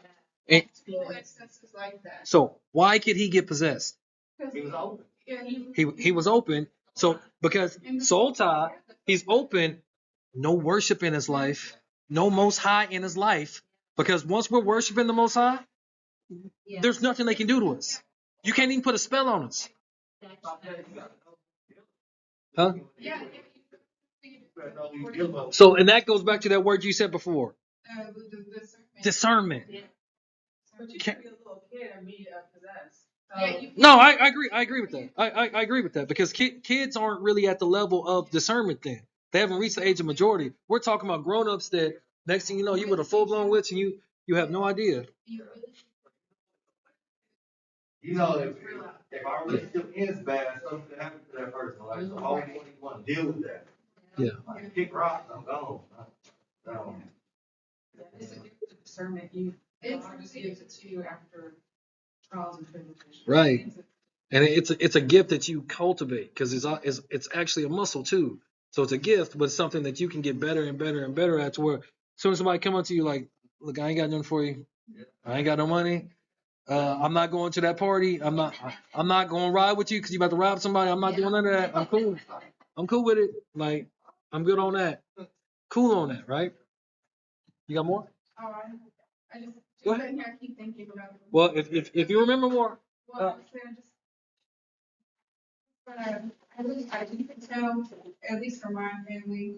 And Few instances like that. so why could he get possessed? He was open. Yeah, He was open. So because soul tie, he's open, no worship in his life, no most high in his life. Because once we're worshiping the most high, Yeah. there's nothing they can do to us. You can't even put a spell on us. Huh? yeah. So and that goes back to that word you said before. Discernment. But you Can't- can be a little kid and be possessed. Yeah, you- No, I agree. I agree with that. I agree with that because kids aren't really at the level of discernment then. They haven't reached the age of majority. We're talking about grown-ups that next thing you know, you with a full-blown witch and you have no idea. You know, if our relationship ends bad, something could happen to that person. Like, so how do you want to deal with that? Yeah. Like, kick rocks, I'm gone. No. It's a gift of discernment. God just gives it to you after trials and tribulations. Right. And it's a gift that you cultivate because it's actually a muscle too. So it's a gift, but it's something that you can get better and better and better at. To where as soon as somebody come up to you like, look, I ain't got nothing for you. I ain't got no money. I'm not going to that party. I'm not going to ride with you because you about to rob somebody. I'm not doing none of that. I'm cool. I'm cool with it. Like I'm good on that. Cool on that, right? You got more? Oh, I just Go ahead. sitting here, I keep thinking about it. Well, if you remember more, Well, I you can tell, at least from my family,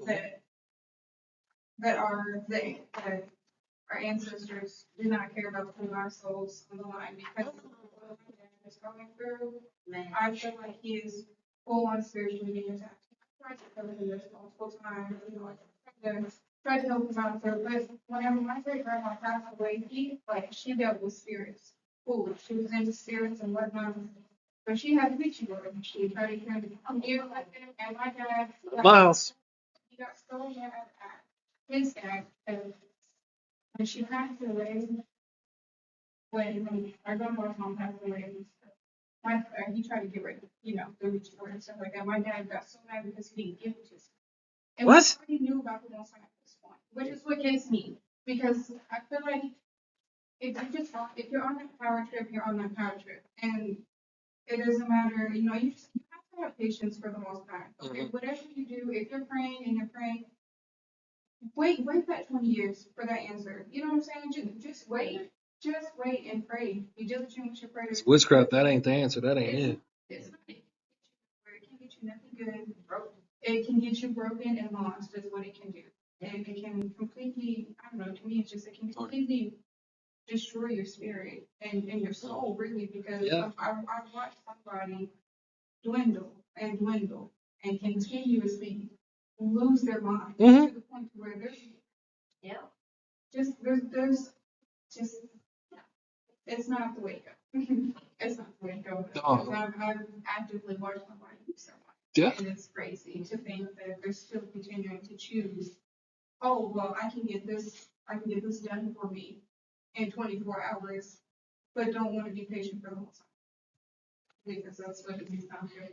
that our ancestors do not care about putting our souls on the line because of what my dad is going through. Man. I feel like he is full on spiritually being attacked. I tried to cover him this multiple times, I tried to help him out. But whenever my great grandma passed away, she dealt with spirits. Ooh, she was into spirits and whatnot. But she had a preaching word. She tried to kind of come here like that. And my dad, Miles. he got so mad at his dad and when she passed away, when our grandma's mom passed away, he tried to get rid of, the reaching word and stuff like that. My dad got so mad because he didn't give it to us. And we What? already knew about the Most High at this point, which is what gets me. Because I feel like if you're on that power trip, you're on that power trip. And it doesn't matter, you have to have patience for the Most High. Okay, whatever you do, if you're praying and you're praying, wait that 20 years for that answer. You know what I'm saying? Just wait. Just wait and pray. Be diligent with your prayers. It's witchcraft. That ain't the answer. That ain't it. It's not. It can get you nothing good. It can get you broken and lost. Is what it can do. And it can completely. I don't know. To me, it's just it can completely destroy your spirit and your soul, really, because Yeah. I've watched somebody dwindle and dwindle and continuously lose their mind Mhm. to the point where there's Yeah. there's just it's not the wake up. It's not the wake up. Oh. I've actively watched somebody do so much. Yeah. And it's crazy to think that they're still continuing to choose, oh well, I can get this done for me in 24 hours, but don't want to be patient for the whole time. Because that's what it is down here.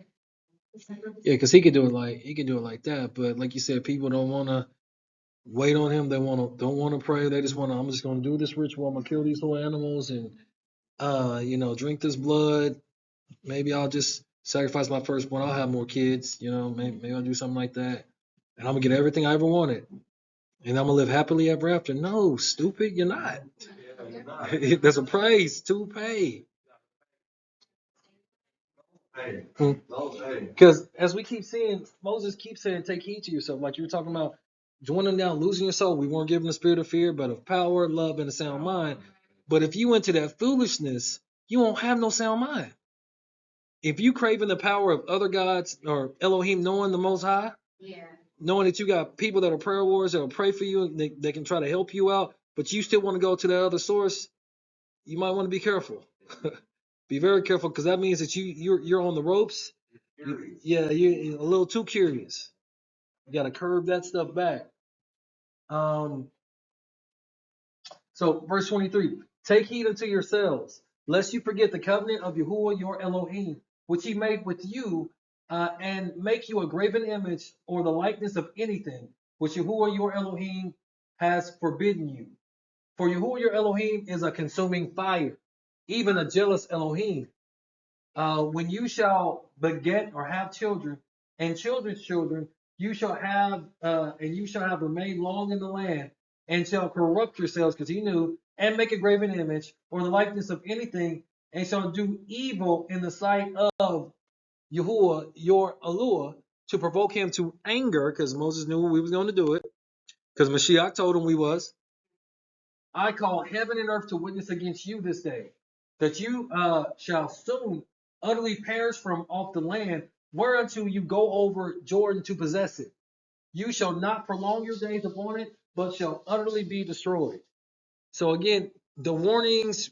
Yeah, because he could do it like that. But like you said, people don't want to wait on him. They don't want to pray. They just want to. I'm just going to do this ritual. I'm going to kill these little animals and drink this blood. Maybe I'll just sacrifice my firstborn. I'll have more kids. Maybe I'll do something like that, and I'm gonna get everything I ever wanted, and I'm gonna live happily ever after. No, stupid, you're not. There's a price to pay. Hey, Hmm. hey. Because as we keep seeing, Moses keeps saying, take heed to yourself. Like you were talking about joining down, losing your soul. We weren't given the spirit of fear, but of power, love, and a sound mind. But if you into that foolishness, you won't have no sound mind. If you craving the power of other gods or Elohim, knowing the Most High, Yeah. knowing that you got people that are prayer warriors that will pray for you, and they can try to help you out, but you still want to go to that other source, you might want to be careful. Be very careful because that means that you're on the ropes Curious. Yeah, you're a little too curious. You got to curve that stuff back. Um, so verse 23, take heed unto yourselves, lest you forget the covenant of Yahuwah your Elohim, which he made with you, and make you a graven image or the likeness of anything, which Yahuwah your Elohim has forbidden you. For Yahuwah your Elohim is a consuming fire, even a jealous Elohim. When you shall beget or have children, and children's children, you shall have remained long in the land, and shall corrupt yourselves, because he knew, and make a graven image, or the likeness of anything, and shall do evil in the sight of Yahuwah, your Elohim, to provoke him to anger, because Moses knew we was going to do it, because Mashiach told him we was. I call heaven and earth to witness against you this day, that you shall soon utterly perish from off the land, whereunto you go over Jordan to possess it. You shall not prolong your days upon it, but shall utterly be destroyed. So again, the warnings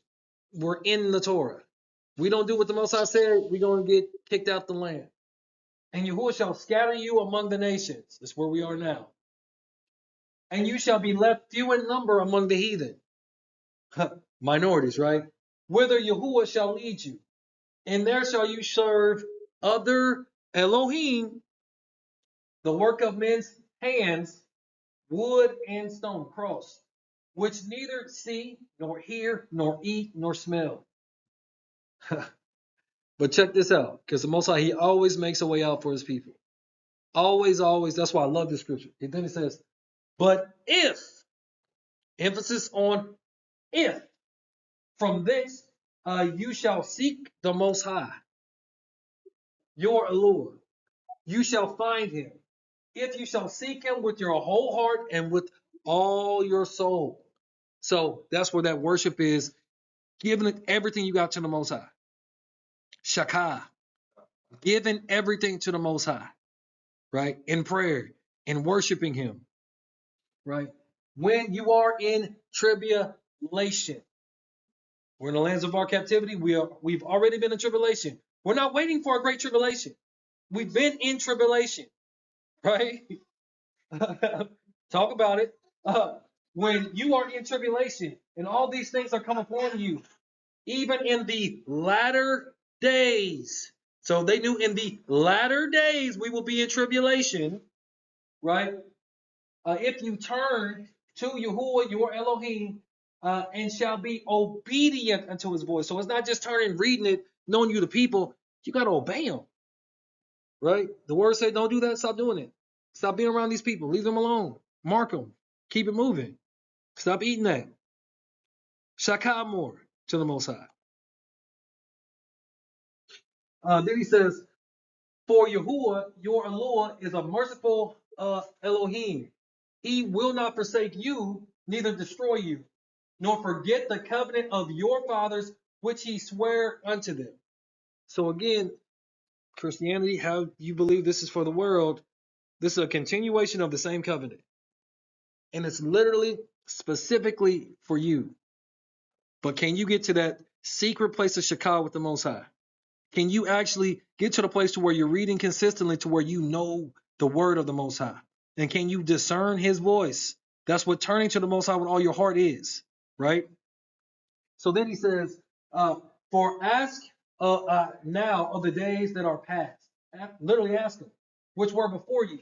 were in the Torah. We don't do what the Most High said, we're going to get kicked out the land. And Yahuwah shall scatter you among the nations. That's where we are now. And you shall be left few in number among the heathen. Minorities, right? Whither Yahuwah shall lead you. And there shall you serve other Elohim, the work of men's hands, wood and stone, cross, which neither see, nor hear, nor eat, nor smell. But check this out, because the Most High, he always makes a way out for his people. Always, always. That's why I love this scripture. And then it says, but if, emphasis on if, from this you shall seek the Most High, your Elohim, you shall find him. If you shall seek him with your whole heart and with all your soul. So that's where that worship is, giving everything you got to the Most High. Shawkhaw, giving everything to the Most High, right? In prayer, in worshiping him, right? When you are in tribulation, we're in the lands of our captivity. We've already been in tribulation. We're not waiting for a great tribulation. We've been in tribulation, right? Talk about it. When you are in tribulation and all these things are coming upon you, even in the latter days. So they knew in the latter days we will be in tribulation, right? If you turn to Yahuwah, your Elohim, and shall be obedient unto his voice. So it's not just turning, reading it, knowing you the people. You got to obey him, right? The word said, don't do that. Stop doing it. Stop being around these people. Leave them alone. Mark them. Keep it moving. Stop eating that. Shawkhaw more to the Most High. Then he says, for Yahuwah, your Elohim, is a merciful Elohim. He will not forsake you, neither destroy you, nor forget the covenant of your fathers, which he sware unto them. So again, Christianity, how you believe this is for the world, this is a continuation of the same covenant. And it's literally specifically for you. But can you get to that secret place of Shawkhaw with the Most High? Can you actually get to the place to where you're reading consistently to where you know the word of the Most High? And can you discern his voice? That's what turning to the Most High with all your heart is, right? So then he says, for ask now of the days that are past. Literally ask them, which were before you,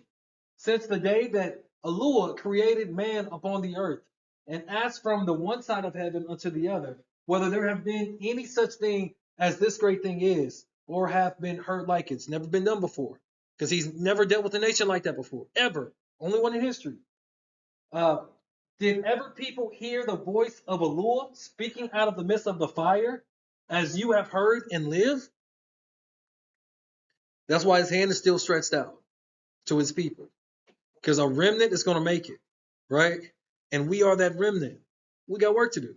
since the day that Elohim created man upon the earth, and ask from the one side of heaven unto the other, whether there have been any such thing as this great thing is, or have been heard like it's never been done before. Because he's never dealt with a nation like that before, ever. Only one in history. Did ever people hear the voice of Elohim speaking out of the midst of the fire, as you have heard and live? That's why his hand is still stretched out to his people. Because a remnant is going to make it, right? And we are that remnant. We got work to do.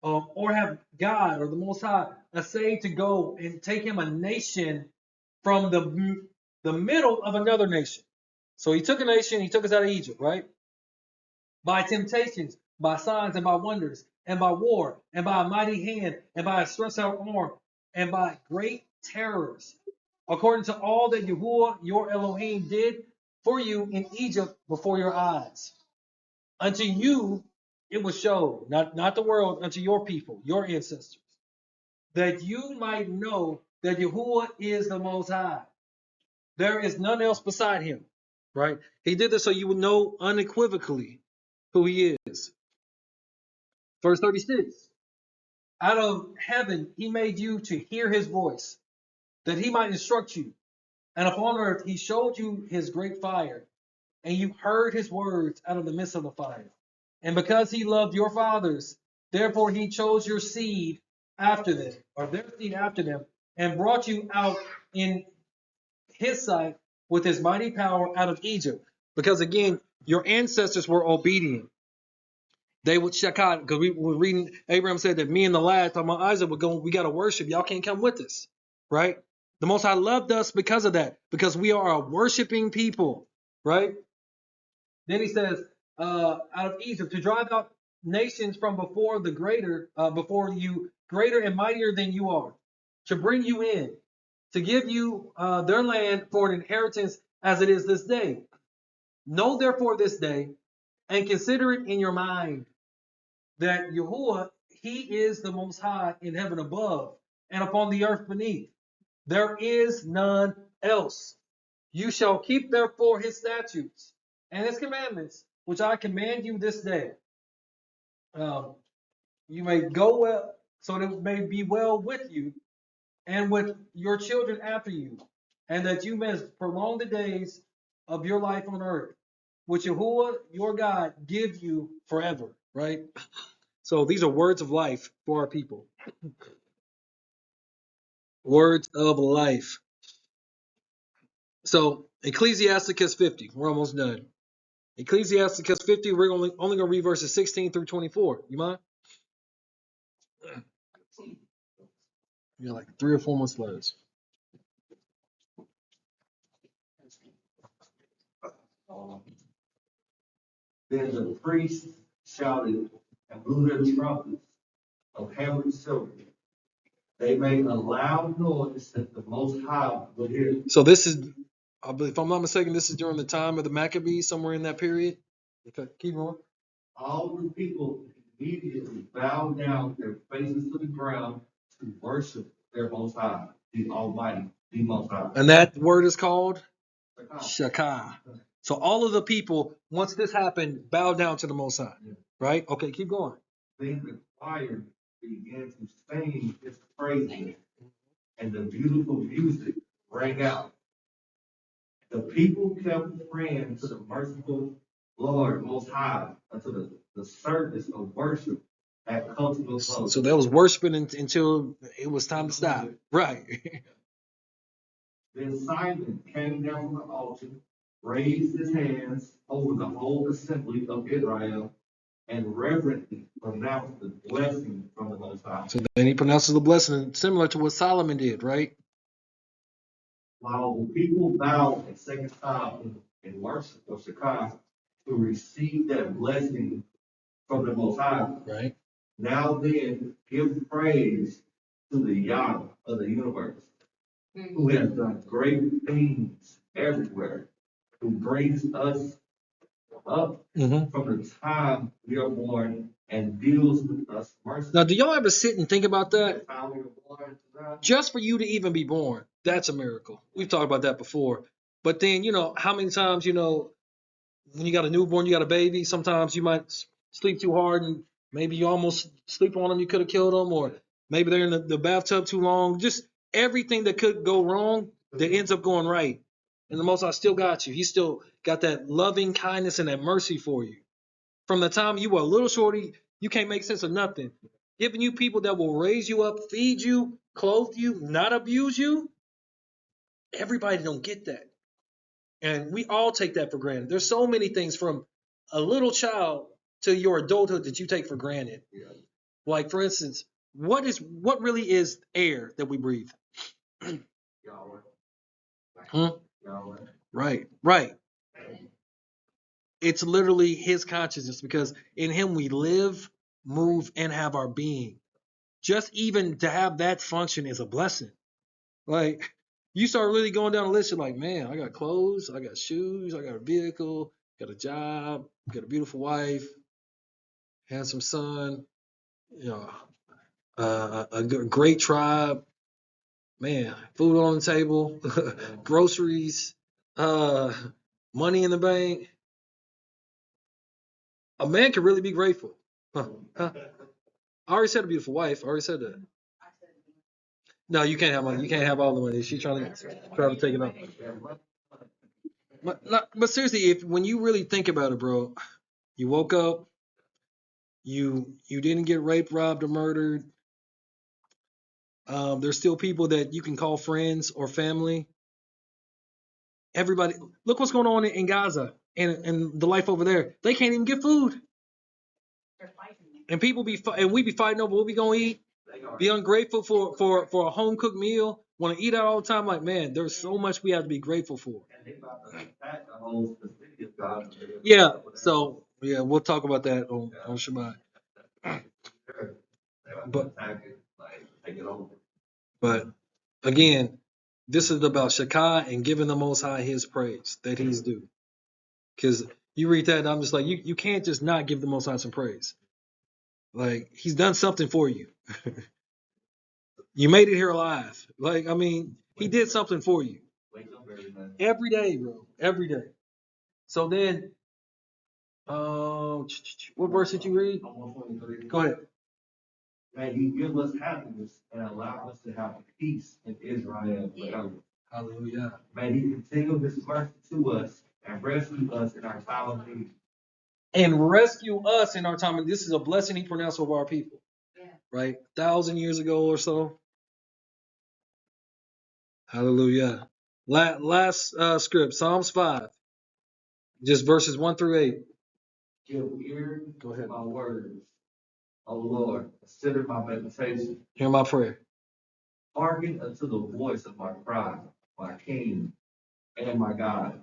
Or have God or the Most High essayed to go and take him a nation from the middle of another nation. So he took a nation, he took us out of Egypt, right? By temptations, by signs and by wonders, and by war, and by a mighty hand, and by a stretched out arm, and by great terrors. according to all that Yahuwah your Elohim did for you in Egypt before your eyes. Unto you it was showed, not the world, unto your people, your ancestors, that you might know that Yahuwah is the Most High. There is none else beside him, right? He did this so you would know unequivocally who he is. Verse 36, out of heaven he made you to hear his voice, that he might instruct you. And upon earth he showed you his great fire, and you heard his words out of the midst of the fire. And because he loved your fathers, therefore he chose your seed after them, or their seed after them, and brought you out in his sight with his mighty power out of Egypt. Because again, your ancestors were obedient. They would Shawkhaw, because we were reading, Abraham said that me and the lad, talking about Isaac, would go, we got to worship. Y'all can't come with us, right? The Most High loved us because of that, because we are a worshiping people, right? Then he says, out of Egypt, to drive out nations from before the greater, before you, greater and mightier than you are, to bring you in, to give you their land for an inheritance as it is this day. Know therefore this day, and consider it in your mind, that Yahuwah, he is the Most High in heaven above and upon the earth beneath. There is none else. You shall keep therefore his statutes and his commandments, which I command you this day. You may go well, so that it may be well with you and with your children after you, and that you may prolong the days of your life on earth, which Yahuwah your God give you forever. Right? So these are words of life for our people. Words of life. So Ecclesiasticus 50. We're almost done. Ecclesiasticus 50. We're only going to read verses 16 through 24. You mind? You're like 3 or 4 more slides. Then the priests shouted and blew their trumpets of hammer and silver. They made a loud noise that the Most High would hear. So this is, if I'm not mistaken, this is during the time of the Maccabees, somewhere in that period. Okay, keep going. All the people immediately bowed down their faces to the ground to worship their Most High, the Almighty, the Most High. And that word is called Shawkhaw. So all of the people, once this happened, bowed down to the Most High. Right? Okay, keep going. Then the choir began to sing his praises, and the beautiful music rang out. The people kept praying to the merciful Lord Most High until the service of worship had come to a close. So that was worshiping until it was time to stop. Right. Then Simon came down from the altar, raised his hands over the whole assembly of Israel, and reverently pronounced the blessing from the Most High. So then he pronounces the blessing similar to what Solomon did, right? While the people bowed a second time in worship of Shawkhaw to receive that blessing from the Most High, Right. now then give praise to the Yah of the universe, who has done great things everywhere, who brings us up from the time we are born and deals with us mercifully. Now, do y'all ever sit and think about that? Just for you to even be born, that's a miracle. We've talked about that before. But then, how many times, when you got a newborn, you got a baby, sometimes you might sleep too hard and maybe you almost sleep on them, you could have killed them, or maybe they're in the bathtub too long. Just everything that could go wrong that ends up going right. And the Most High still got you. He still got that loving kindness and that mercy for you. From the time you were a little shorty, you can't make sense of nothing. Giving you people that will raise you up, feed you, clothe you, not abuse you. Everybody don't get that. And we all take that for granted. There's so many things from a little child to your adulthood that you take for granted. Yeah. Like, for instance, what really is air that we breathe? Yahweh. Yahweh. Right. It's literally his consciousness, because in him we live, move, and have our being. Just even to have that function is a blessing. Like, You start really going down the list. You're like, man, I got clothes, I got shoes, I got a vehicle, got a job, got a beautiful wife, handsome son, you know, great tribe, man, food on the table, groceries, uh, money in the bank. A man can really be grateful. Huh? Huh? I already said a beautiful wife. I already said that. No, you can't have money. You can't have all the money. She's trying to take it off. But seriously, if when you really think about it, bro, you woke up, you didn't get raped, robbed, or murdered. There's still people that you can call friends or family. Everybody, look what's going on in Gaza and the life over there. They can't even get food, and people and we be fighting over what we gonna eat. Be ungrateful for a home cooked meal. Want to eat out all the time. Like, man, there's so much we have to be grateful for. Yeah. So yeah, we'll talk about that on Shabbat. But again, this is about Shawkhaw and giving the Most High His praise that He's due. Because you read that, and I'm just like, you can't just not give the Most High some praise. Like, He's done something for you. You made it here alive. Like, I mean, He did something for you. Every day, bro. Every day. So then, what verse did you read? Go ahead. May He give us happiness and allow us to have peace in Israel forever. Hallelujah. May He continue His mercy to us and rescue us in our time of need. And rescue us in our time. And this is a blessing He pronounced over our people. Yeah. Right? 1,000 years ago or so. Hallelujah. Last script, Psalms 5, just verses 1 through 8. Give ear Go ahead. to my words, O Lord. Consider my meditation. Hear my prayer. Hearken unto the voice of my cry, my King and my God.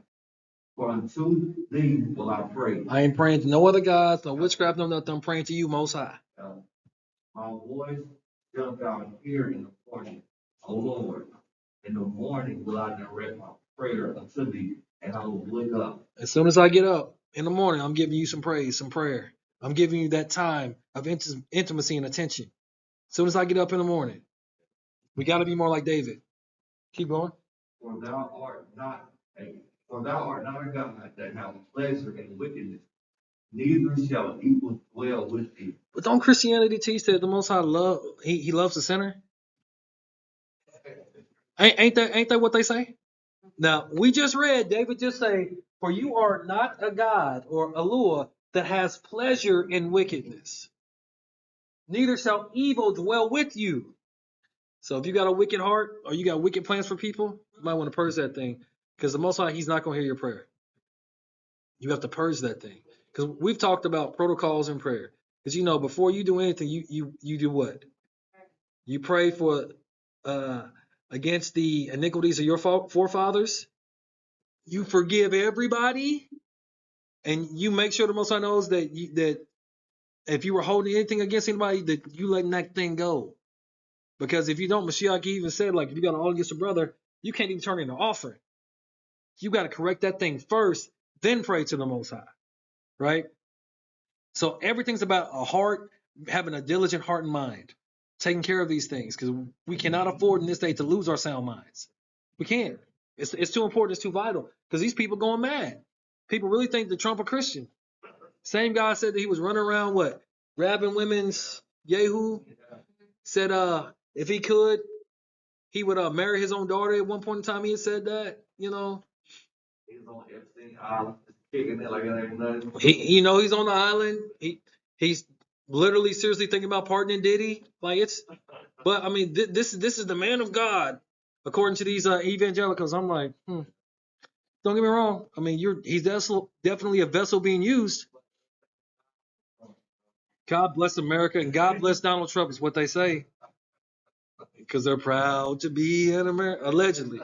For unto thee will I pray. I ain't praying to no other gods, no witchcraft, no nothing. I'm praying to you, Most High. My voice shall thou hear in the morning, O Lord. In the morning will I direct my prayer unto thee, and I will look up. As soon as I get up in the morning, I'm giving you some praise, some prayer. I'm giving you that time of intimacy and attention. As soon as I get up in the morning, we got to be more like David. Keep going. For thou art not a God that have pleasure in wickedness, neither shall evil dwell with thee. But don't Christianity teach that the Most High he loves the sinner? Ain't that what they say? Now we just read David just say, "For you are not a God or Elua that has pleasure in wickedness, neither shall evil dwell with you." So if you got a wicked heart or you got wicked plans for people, you might want to purge that thing, because the Most High, He's not going to hear your prayer. You have to purge that thing, because we've talked about protocols in prayer. Because before you do anything, you do what? You pray for against the iniquities of your forefathers. You forgive everybody, and you make sure the Most High knows that if you were holding anything against anybody, that you letting that thing go. Because if you don't, Mashiach even said, like, if you got all against a brother, you can't even turn in an offering. You got to correct that thing first, then pray to the Most High, right? So everything's about a heart, having a diligent heart and mind, taking care of these things, because we cannot afford in this day to lose our sound minds. We can't. It's too important. It's too vital, because these people going mad. People really think that Trump a Christian. Same guy said that he was running around grabbing women's Yehu. Said if he could, he would marry his own daughter. At one point in time, he had said that. He's on Epstein Island, kicking it like it ain't nothing. He's on the island. He's literally seriously thinking about pardoning Diddy. But I mean, this is the man of God, according to these evangelicals. I'm like, don't get me wrong. I mean, he's definitely a vessel being used. God bless America and God bless Donald Trump is what they say, because they're proud to be an American, allegedly.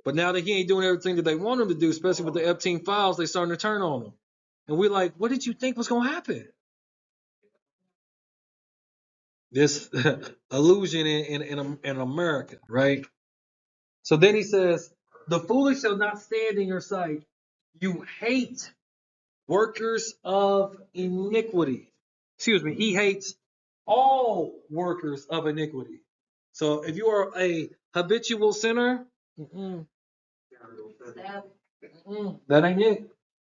But now that he ain't doing everything that they want him to do, especially with the Epstein files, they starting to turn on him. And we're like, what did you think was going to happen? This illusion in America, right? So then he says, the foolish shall not stand in your sight. You hate workers of iniquity. Excuse me, he hates all workers of iniquity. So if you are a habitual sinner, that ain't it.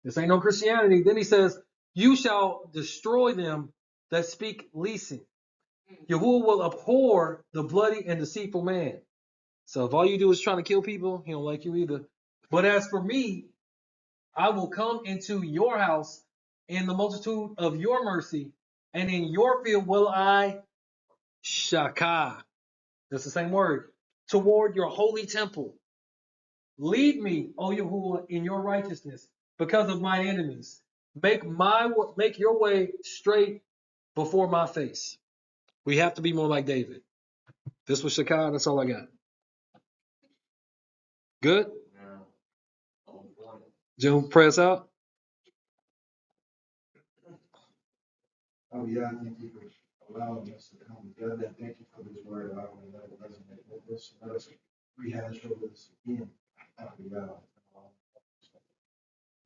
This ain't no Christianity. Then he says, you shall destroy them that speak leasing. Yahuwah will abhor the bloody and deceitful man. So if all you do is trying to kill people, he don't like you either. But as for me, I will come into your house in the multitude of your mercy, and in your field will I shakah. That's the same word. Toward your holy temple. Lead me, O Yahuwah, in your righteousness because of my enemies. Make your way straight before my face. We have to be more like David. This was Shakah. That's all I got. Good? Jim, pray us out. Oh, yeah, thank you for allowing us to come together. And thank you for this word. I want to let it resonate with us. Let us rehash over this again. Yeah.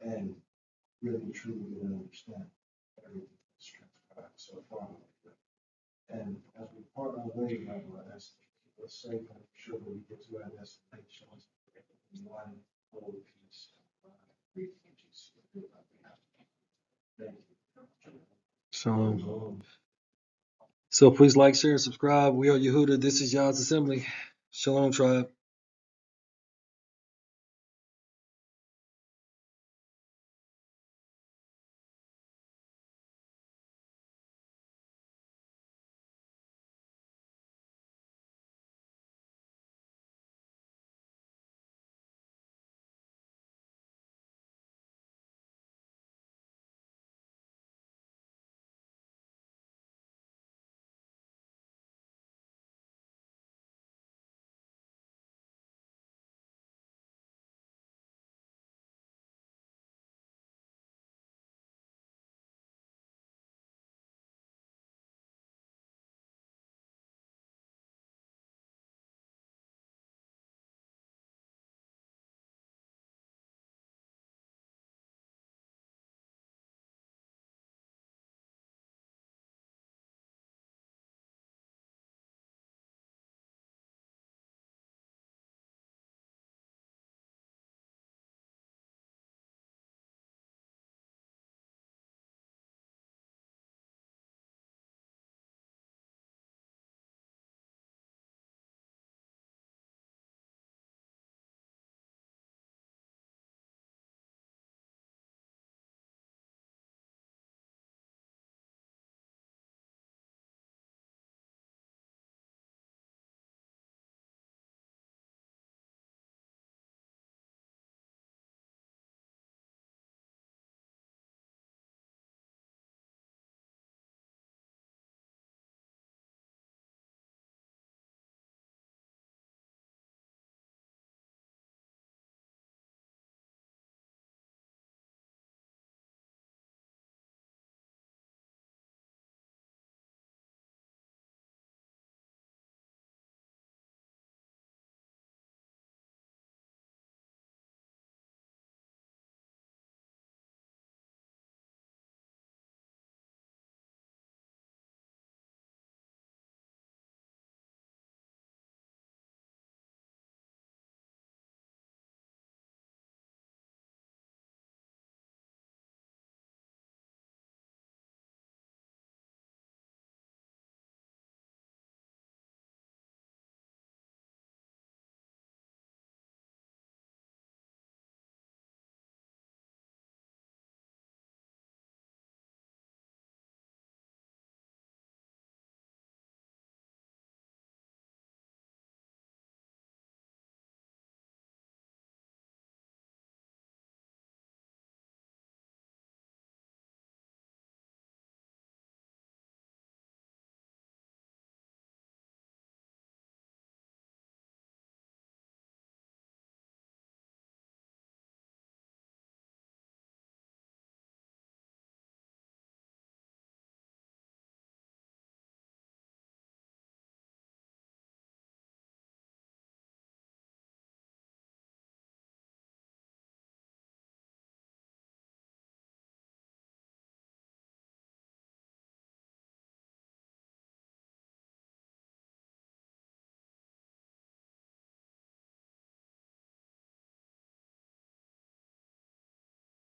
And really, truly get an understand everything that's transpired so far. And as we part our way, God bless, keep us safe and sure that we get to our destination in one holy peace. We thank you. Thank you. So please like, share, and subscribe. We are Yehuda. This is Yah's Assembly. Shalom, tribe.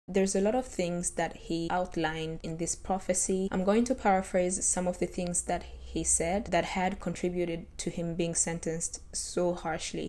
There's a lot of things that he outlined in this prophecy. I'm going to paraphrase some of the things that he said that had contributed to him being sentenced so harshly.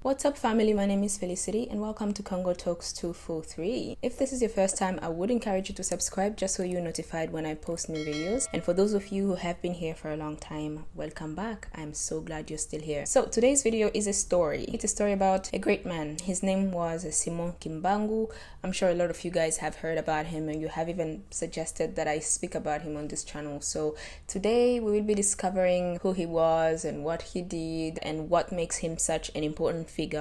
What's up, family? My name is Felicity and welcome to Congo Talks 243. If this is your first time, I would encourage you to subscribe just so you're notified when I post new videos. And for those of you who have been here for a long time, welcome back. I'm so glad you're still here. So today's video is a story. It's a story about a great man. His name was Simon Kimbangu. I'm sure a lot of you guys have heard about him and you have even suggested that I speak about him on this channel. So today we will be discovering who he was and what he did and what makes him such an important figure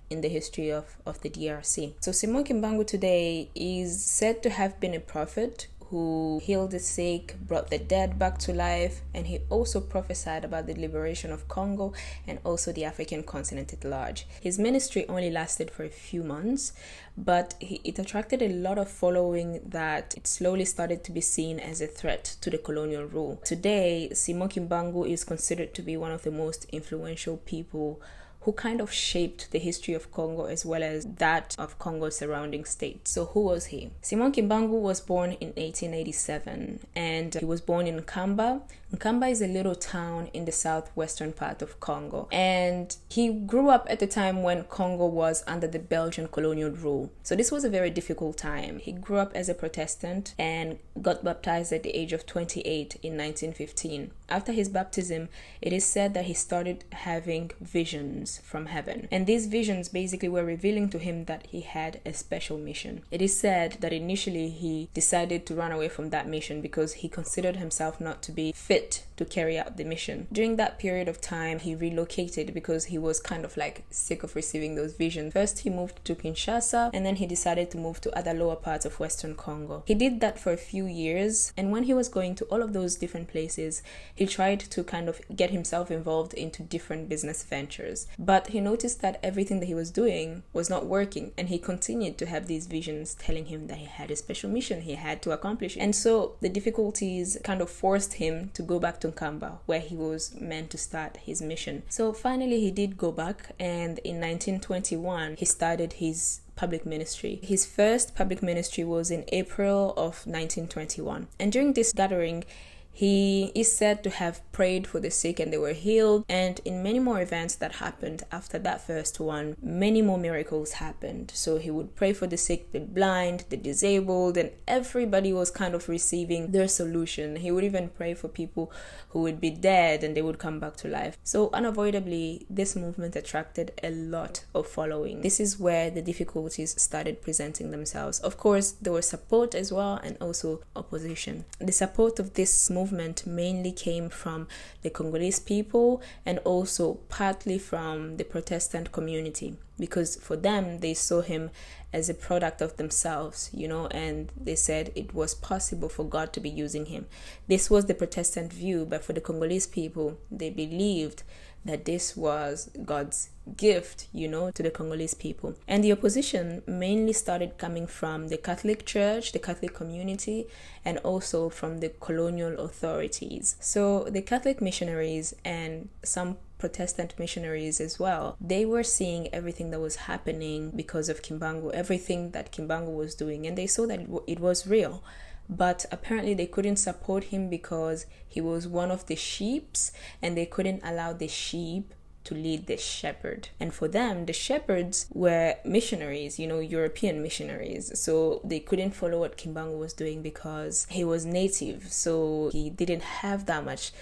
in the history of the DRC. So Simon Kimbangu today is said to have been a prophet who healed the sick, brought the dead back to life, and he also prophesied about the liberation of Congo and also the African continent at large. His ministry only lasted for a few months, but it attracted a lot of following that it slowly started to be seen as a threat to the colonial rule. Today, Simon Kimbangu is considered to be one of the most influential people who kind of shaped the history of Congo as well as that of Congo's surrounding states. So who was he? Simon Kimbangu was born in 1887 and he was born in Nkamba. Nkamba is a little town in the southwestern part of Congo, and he grew up at the time when Congo was under the Belgian colonial rule. So this was a very difficult time. He grew up as a Protestant and got baptized at the age of 28 in 1915. After his baptism, it is said that he started having visions from heaven, and these visions basically were revealing to him that he had a special mission. It is said that initially he decided to run away from that mission because he considered himself not to be fit to carry out the mission. During that period of time, he relocated because he was kind of like sick of receiving those visions. First, he moved to Kinshasa, and then he decided to move to other lower parts of Western Congo. He did that for a few years, and when he was going to all of those different places, he tried to kind of get himself involved into different business ventures. But he noticed that everything that he was doing was not working, and he continued to have these visions telling him that he had a special mission he had to accomplish. And so the difficulties kind of forced him to go back to Nkamba, where he was meant to start his mission. So finally he did go back, and in 1921 he started his public ministry. His first public ministry was in April of 1921, and during this gathering he is said to have prayed for the sick and they were healed, and in many more events that happened after that first one, many more miracles happened. So he would pray for the sick, the blind, the disabled, and everybody was kind of receiving their solution. He would even pray for people who would be dead and they would come back to life. So unavoidably, this movement attracted a lot of following. This is where the difficulties started presenting themselves. Of course, there was support as well and also opposition. The support of this movement mainly came from the Congolese people and also partly from the Protestant community, because for them they saw him as a product of themselves, and they said it was possible for God to be using him. This was the Protestant view, but for the Congolese people, they believed that this was God's gift, to the Congolese people. And the opposition mainly started coming from the Catholic Church, the Catholic community, and also from the colonial authorities. So the Catholic missionaries and some Protestant missionaries as well, they were seeing everything that was happening because of Kimbangu, everything that Kimbangu was doing, and they saw that it was real. But apparently they couldn't support him because he was one of the sheeps, and they couldn't allow the sheep to lead the shepherd. And for them, the shepherds were missionaries, European missionaries. So they couldn't follow what Kimbangu was doing because he was native. So he didn't have that much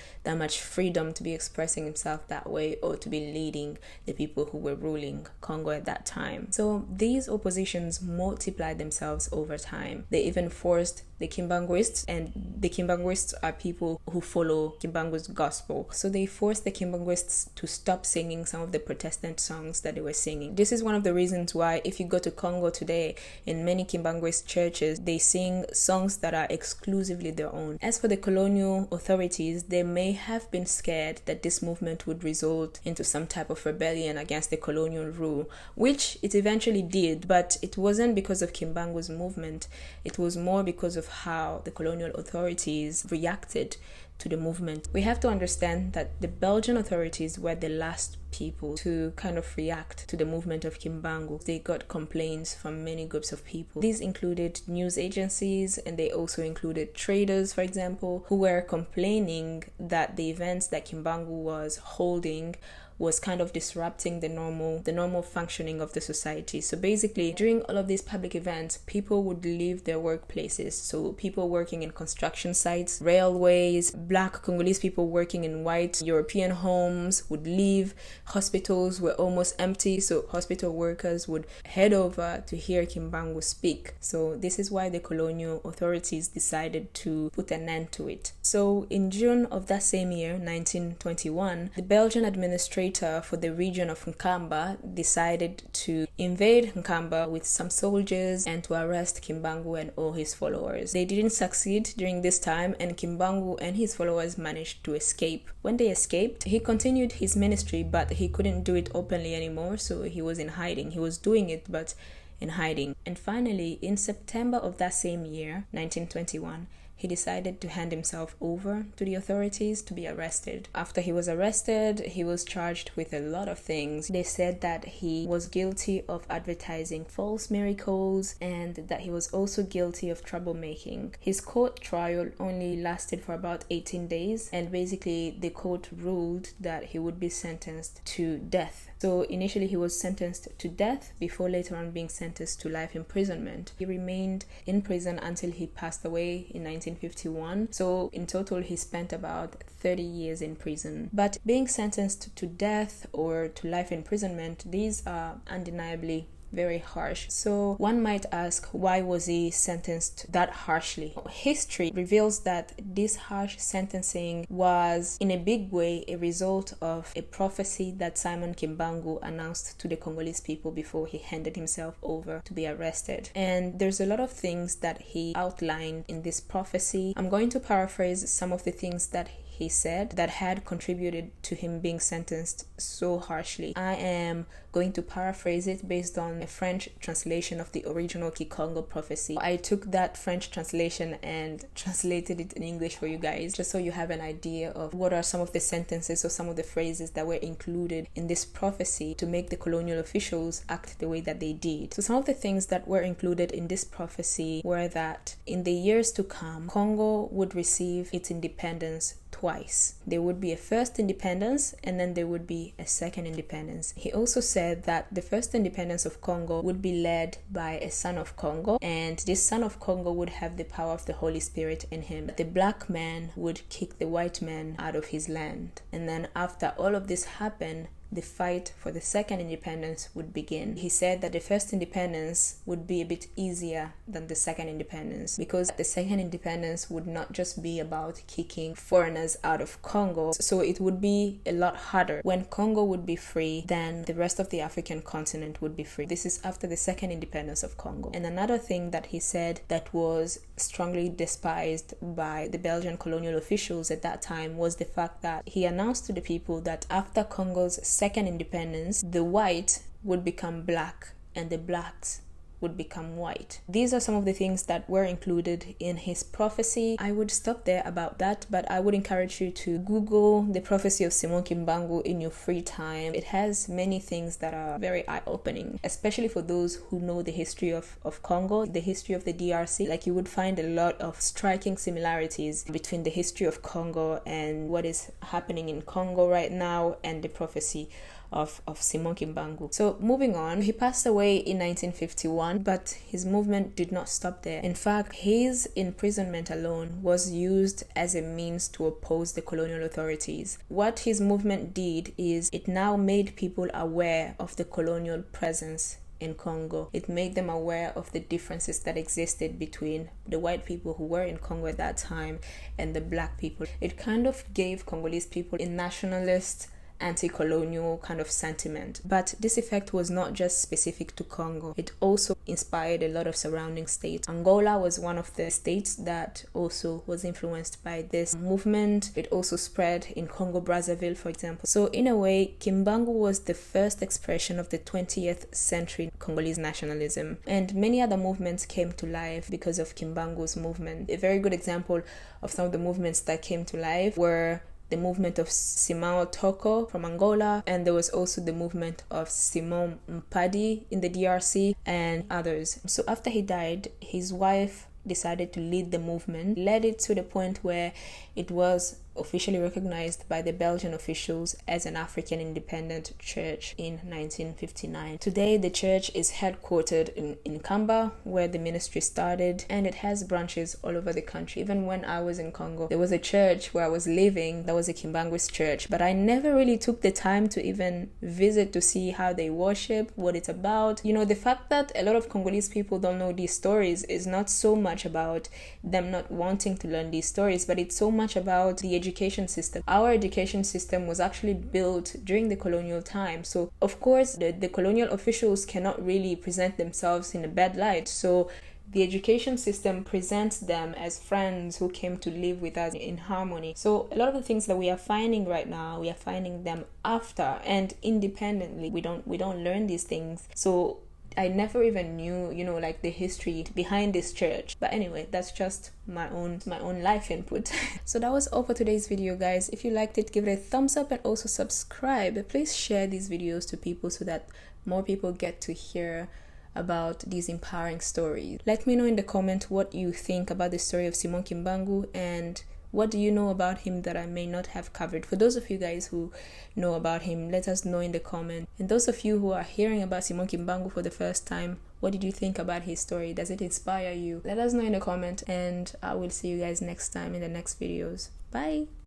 freedom to be expressing himself that way or to be leading the people who were ruling Congo at that time. So these oppositions multiplied themselves over time. They even forced the Kimbanguists, and the Kimbanguists are people who follow Kimbangu's gospel. So they forced the Kimbanguists to stop singing some of the Protestant songs that they were singing. This is one of the reasons why if you go to Congo today, in many Kimbanguist churches, they sing songs that are exclusively their own. As for the colonial authorities, they may have been scared that this movement would result into some type of rebellion against the colonial rule, which it eventually did, but it wasn't because of Kimbangu's movement. It was more because of of how the colonial authorities reacted to the movement. We have to understand that the Belgian authorities were the last people to kind of react to the movement of Kimbangu. They got complaints from many groups of people. These included news agencies, and they also included traders, for example, who were complaining that the events that Kimbangu was holding was kind of disrupting the normal functioning of the society. So basically, during all of these public events, people would leave their workplaces. So people working in construction sites, railways, black Congolese people working in white European homes would leave. Hospitals were almost empty, so hospital workers would head over to hear Kimbangu speak. So this is why the colonial authorities decided to put an end to it. So in June of that same year, 1921, the Belgian administration for the region of Nkamba decided to invade Nkamba with some soldiers and to arrest Kimbangu and all his followers. They didn't succeed during this time, and Kimbangu and his followers managed to escape. When they escaped, he continued his ministry, but he couldn't do it openly anymore, so he was in hiding. He was doing it, but in hiding. And finally, in September of that same year, 1921, he decided to hand himself over to the authorities to be arrested. After he was arrested, he was charged with a lot of things. They said that he was guilty of advertising false miracles and that he was also guilty of troublemaking. His court trial only lasted for about 18 days, and basically the court ruled that he would be sentenced to death. So initially he was sentenced to death before later on being sentenced to life imprisonment. He remained in prison until he passed away in 1951. So in total he spent about 30 years in prison. But being sentenced to death or to life imprisonment, these are undeniably very harsh. So one might ask, why was he sentenced that harshly? History reveals that this harsh sentencing was in a big way a result of a prophecy that Simon Kimbangu announced to the Congolese people before he handed himself over to be arrested. And there's a lot of things that he outlined in this prophecy. I'm going to paraphrase some of the things that he said that had contributed to him being sentenced so harshly. I am going to paraphrase it based on a French translation of the original Kikongo prophecy. I took that French translation and translated it in English for you guys, just so you have an idea of what are some of the sentences or some of the phrases that were included in this prophecy to make the colonial officials act the way that they did. So some of the things that were included in this prophecy were that in the years to come, Congo would receive its independence twice. There would be a first independence and then there would be a second independence. He also said that the first independence of Congo would be led by a son of Congo, and this son of Congo would have the power of the Holy Spirit in him. The black man would kick the white man out of his land. And then after all of this happened, the fight for the second independence would begin. He said that the first independence would be a bit easier than the second independence, because the second independence would not just be about kicking foreigners out of Congo, so it would be a lot harder. When Congo would be free, then the rest of the African continent would be free. This is after the second independence of Congo. And another thing that he said that was strongly despised by the Belgian colonial officials at that time was the fact that he announced to the people that after Congo's second independence, the white would become black and the blacks would become white. These are some of the things that were included in his prophecy. I would stop there about that, but I would encourage you to Google the prophecy of Simon Kimbangu in your free time. It has many things that are very eye-opening, especially for those who know the history of Congo, the history of the DRC. Like, you would find a lot of striking similarities between the history of Congo and what is happening in Congo right now and the prophecy of Simon Kimbangu. So moving on, he passed away in 1951, but his movement did not stop there. In fact, his imprisonment alone was used as a means to oppose the colonial authorities. What his movement did is it now made people aware of the colonial presence in Congo. It made them aware of the differences that existed between the white people who were in Congo at that time and the black people. It kind of gave Congolese people a nationalist anti-colonial kind of sentiment. But this effect was not just specific to Congo. It also inspired a lot of surrounding states. Angola was one of the states that also was influenced by this movement. It also spread in Congo Brazzaville, for example. So in a way, Kimbangu was the first expression of the 20th century Congolese nationalism, and many other movements came to life because of Kimbangu's movement. A very good example of some of the movements that came to life were the movement of Simão Toko from Angola, and there was also the movement of Simon Mpadi in the DRC and others. So after he died, his wife decided to lead the movement, led it to the point where it was officially recognized by the Belgian officials as an African independent church in 1959. Today, the church is headquartered in Kamba, where the ministry started, and it has branches all over the country. Even when I was in Congo, there was a church where I was living that was a Kimbanguist church, but I never really took the time to even visit to see how they worship, what it's about. You know, the fact that a lot of Congolese people don't know these stories is not so much about them not wanting to learn these stories, but it's so much about the education system. Our education system was actually built during the colonial time. So of course the colonial officials cannot really present themselves in a bad light. So the education system presents them as friends who came to live with us in harmony. So a lot of the things that we are finding right now, we are finding them after and independently. We don't learn these things. So I never even knew, you know, like the history behind this church. But anyway, that's just my own life input. So that was all for today's video, guys. If you liked it, give it a thumbs up and also subscribe. Please share these videos to people so that more people get to hear about these empowering stories. Let me know in the comment what you think about the story of Simon Kimbangu, and what do you know about him that I may not have covered? For those of you guys who know about him, let us know in the comment. And those of you who are hearing about Simon Kimbangu for the first time, what did you think about his story? Does it inspire you? Let us know in the comment, and I will see you guys next time in the next videos. Bye!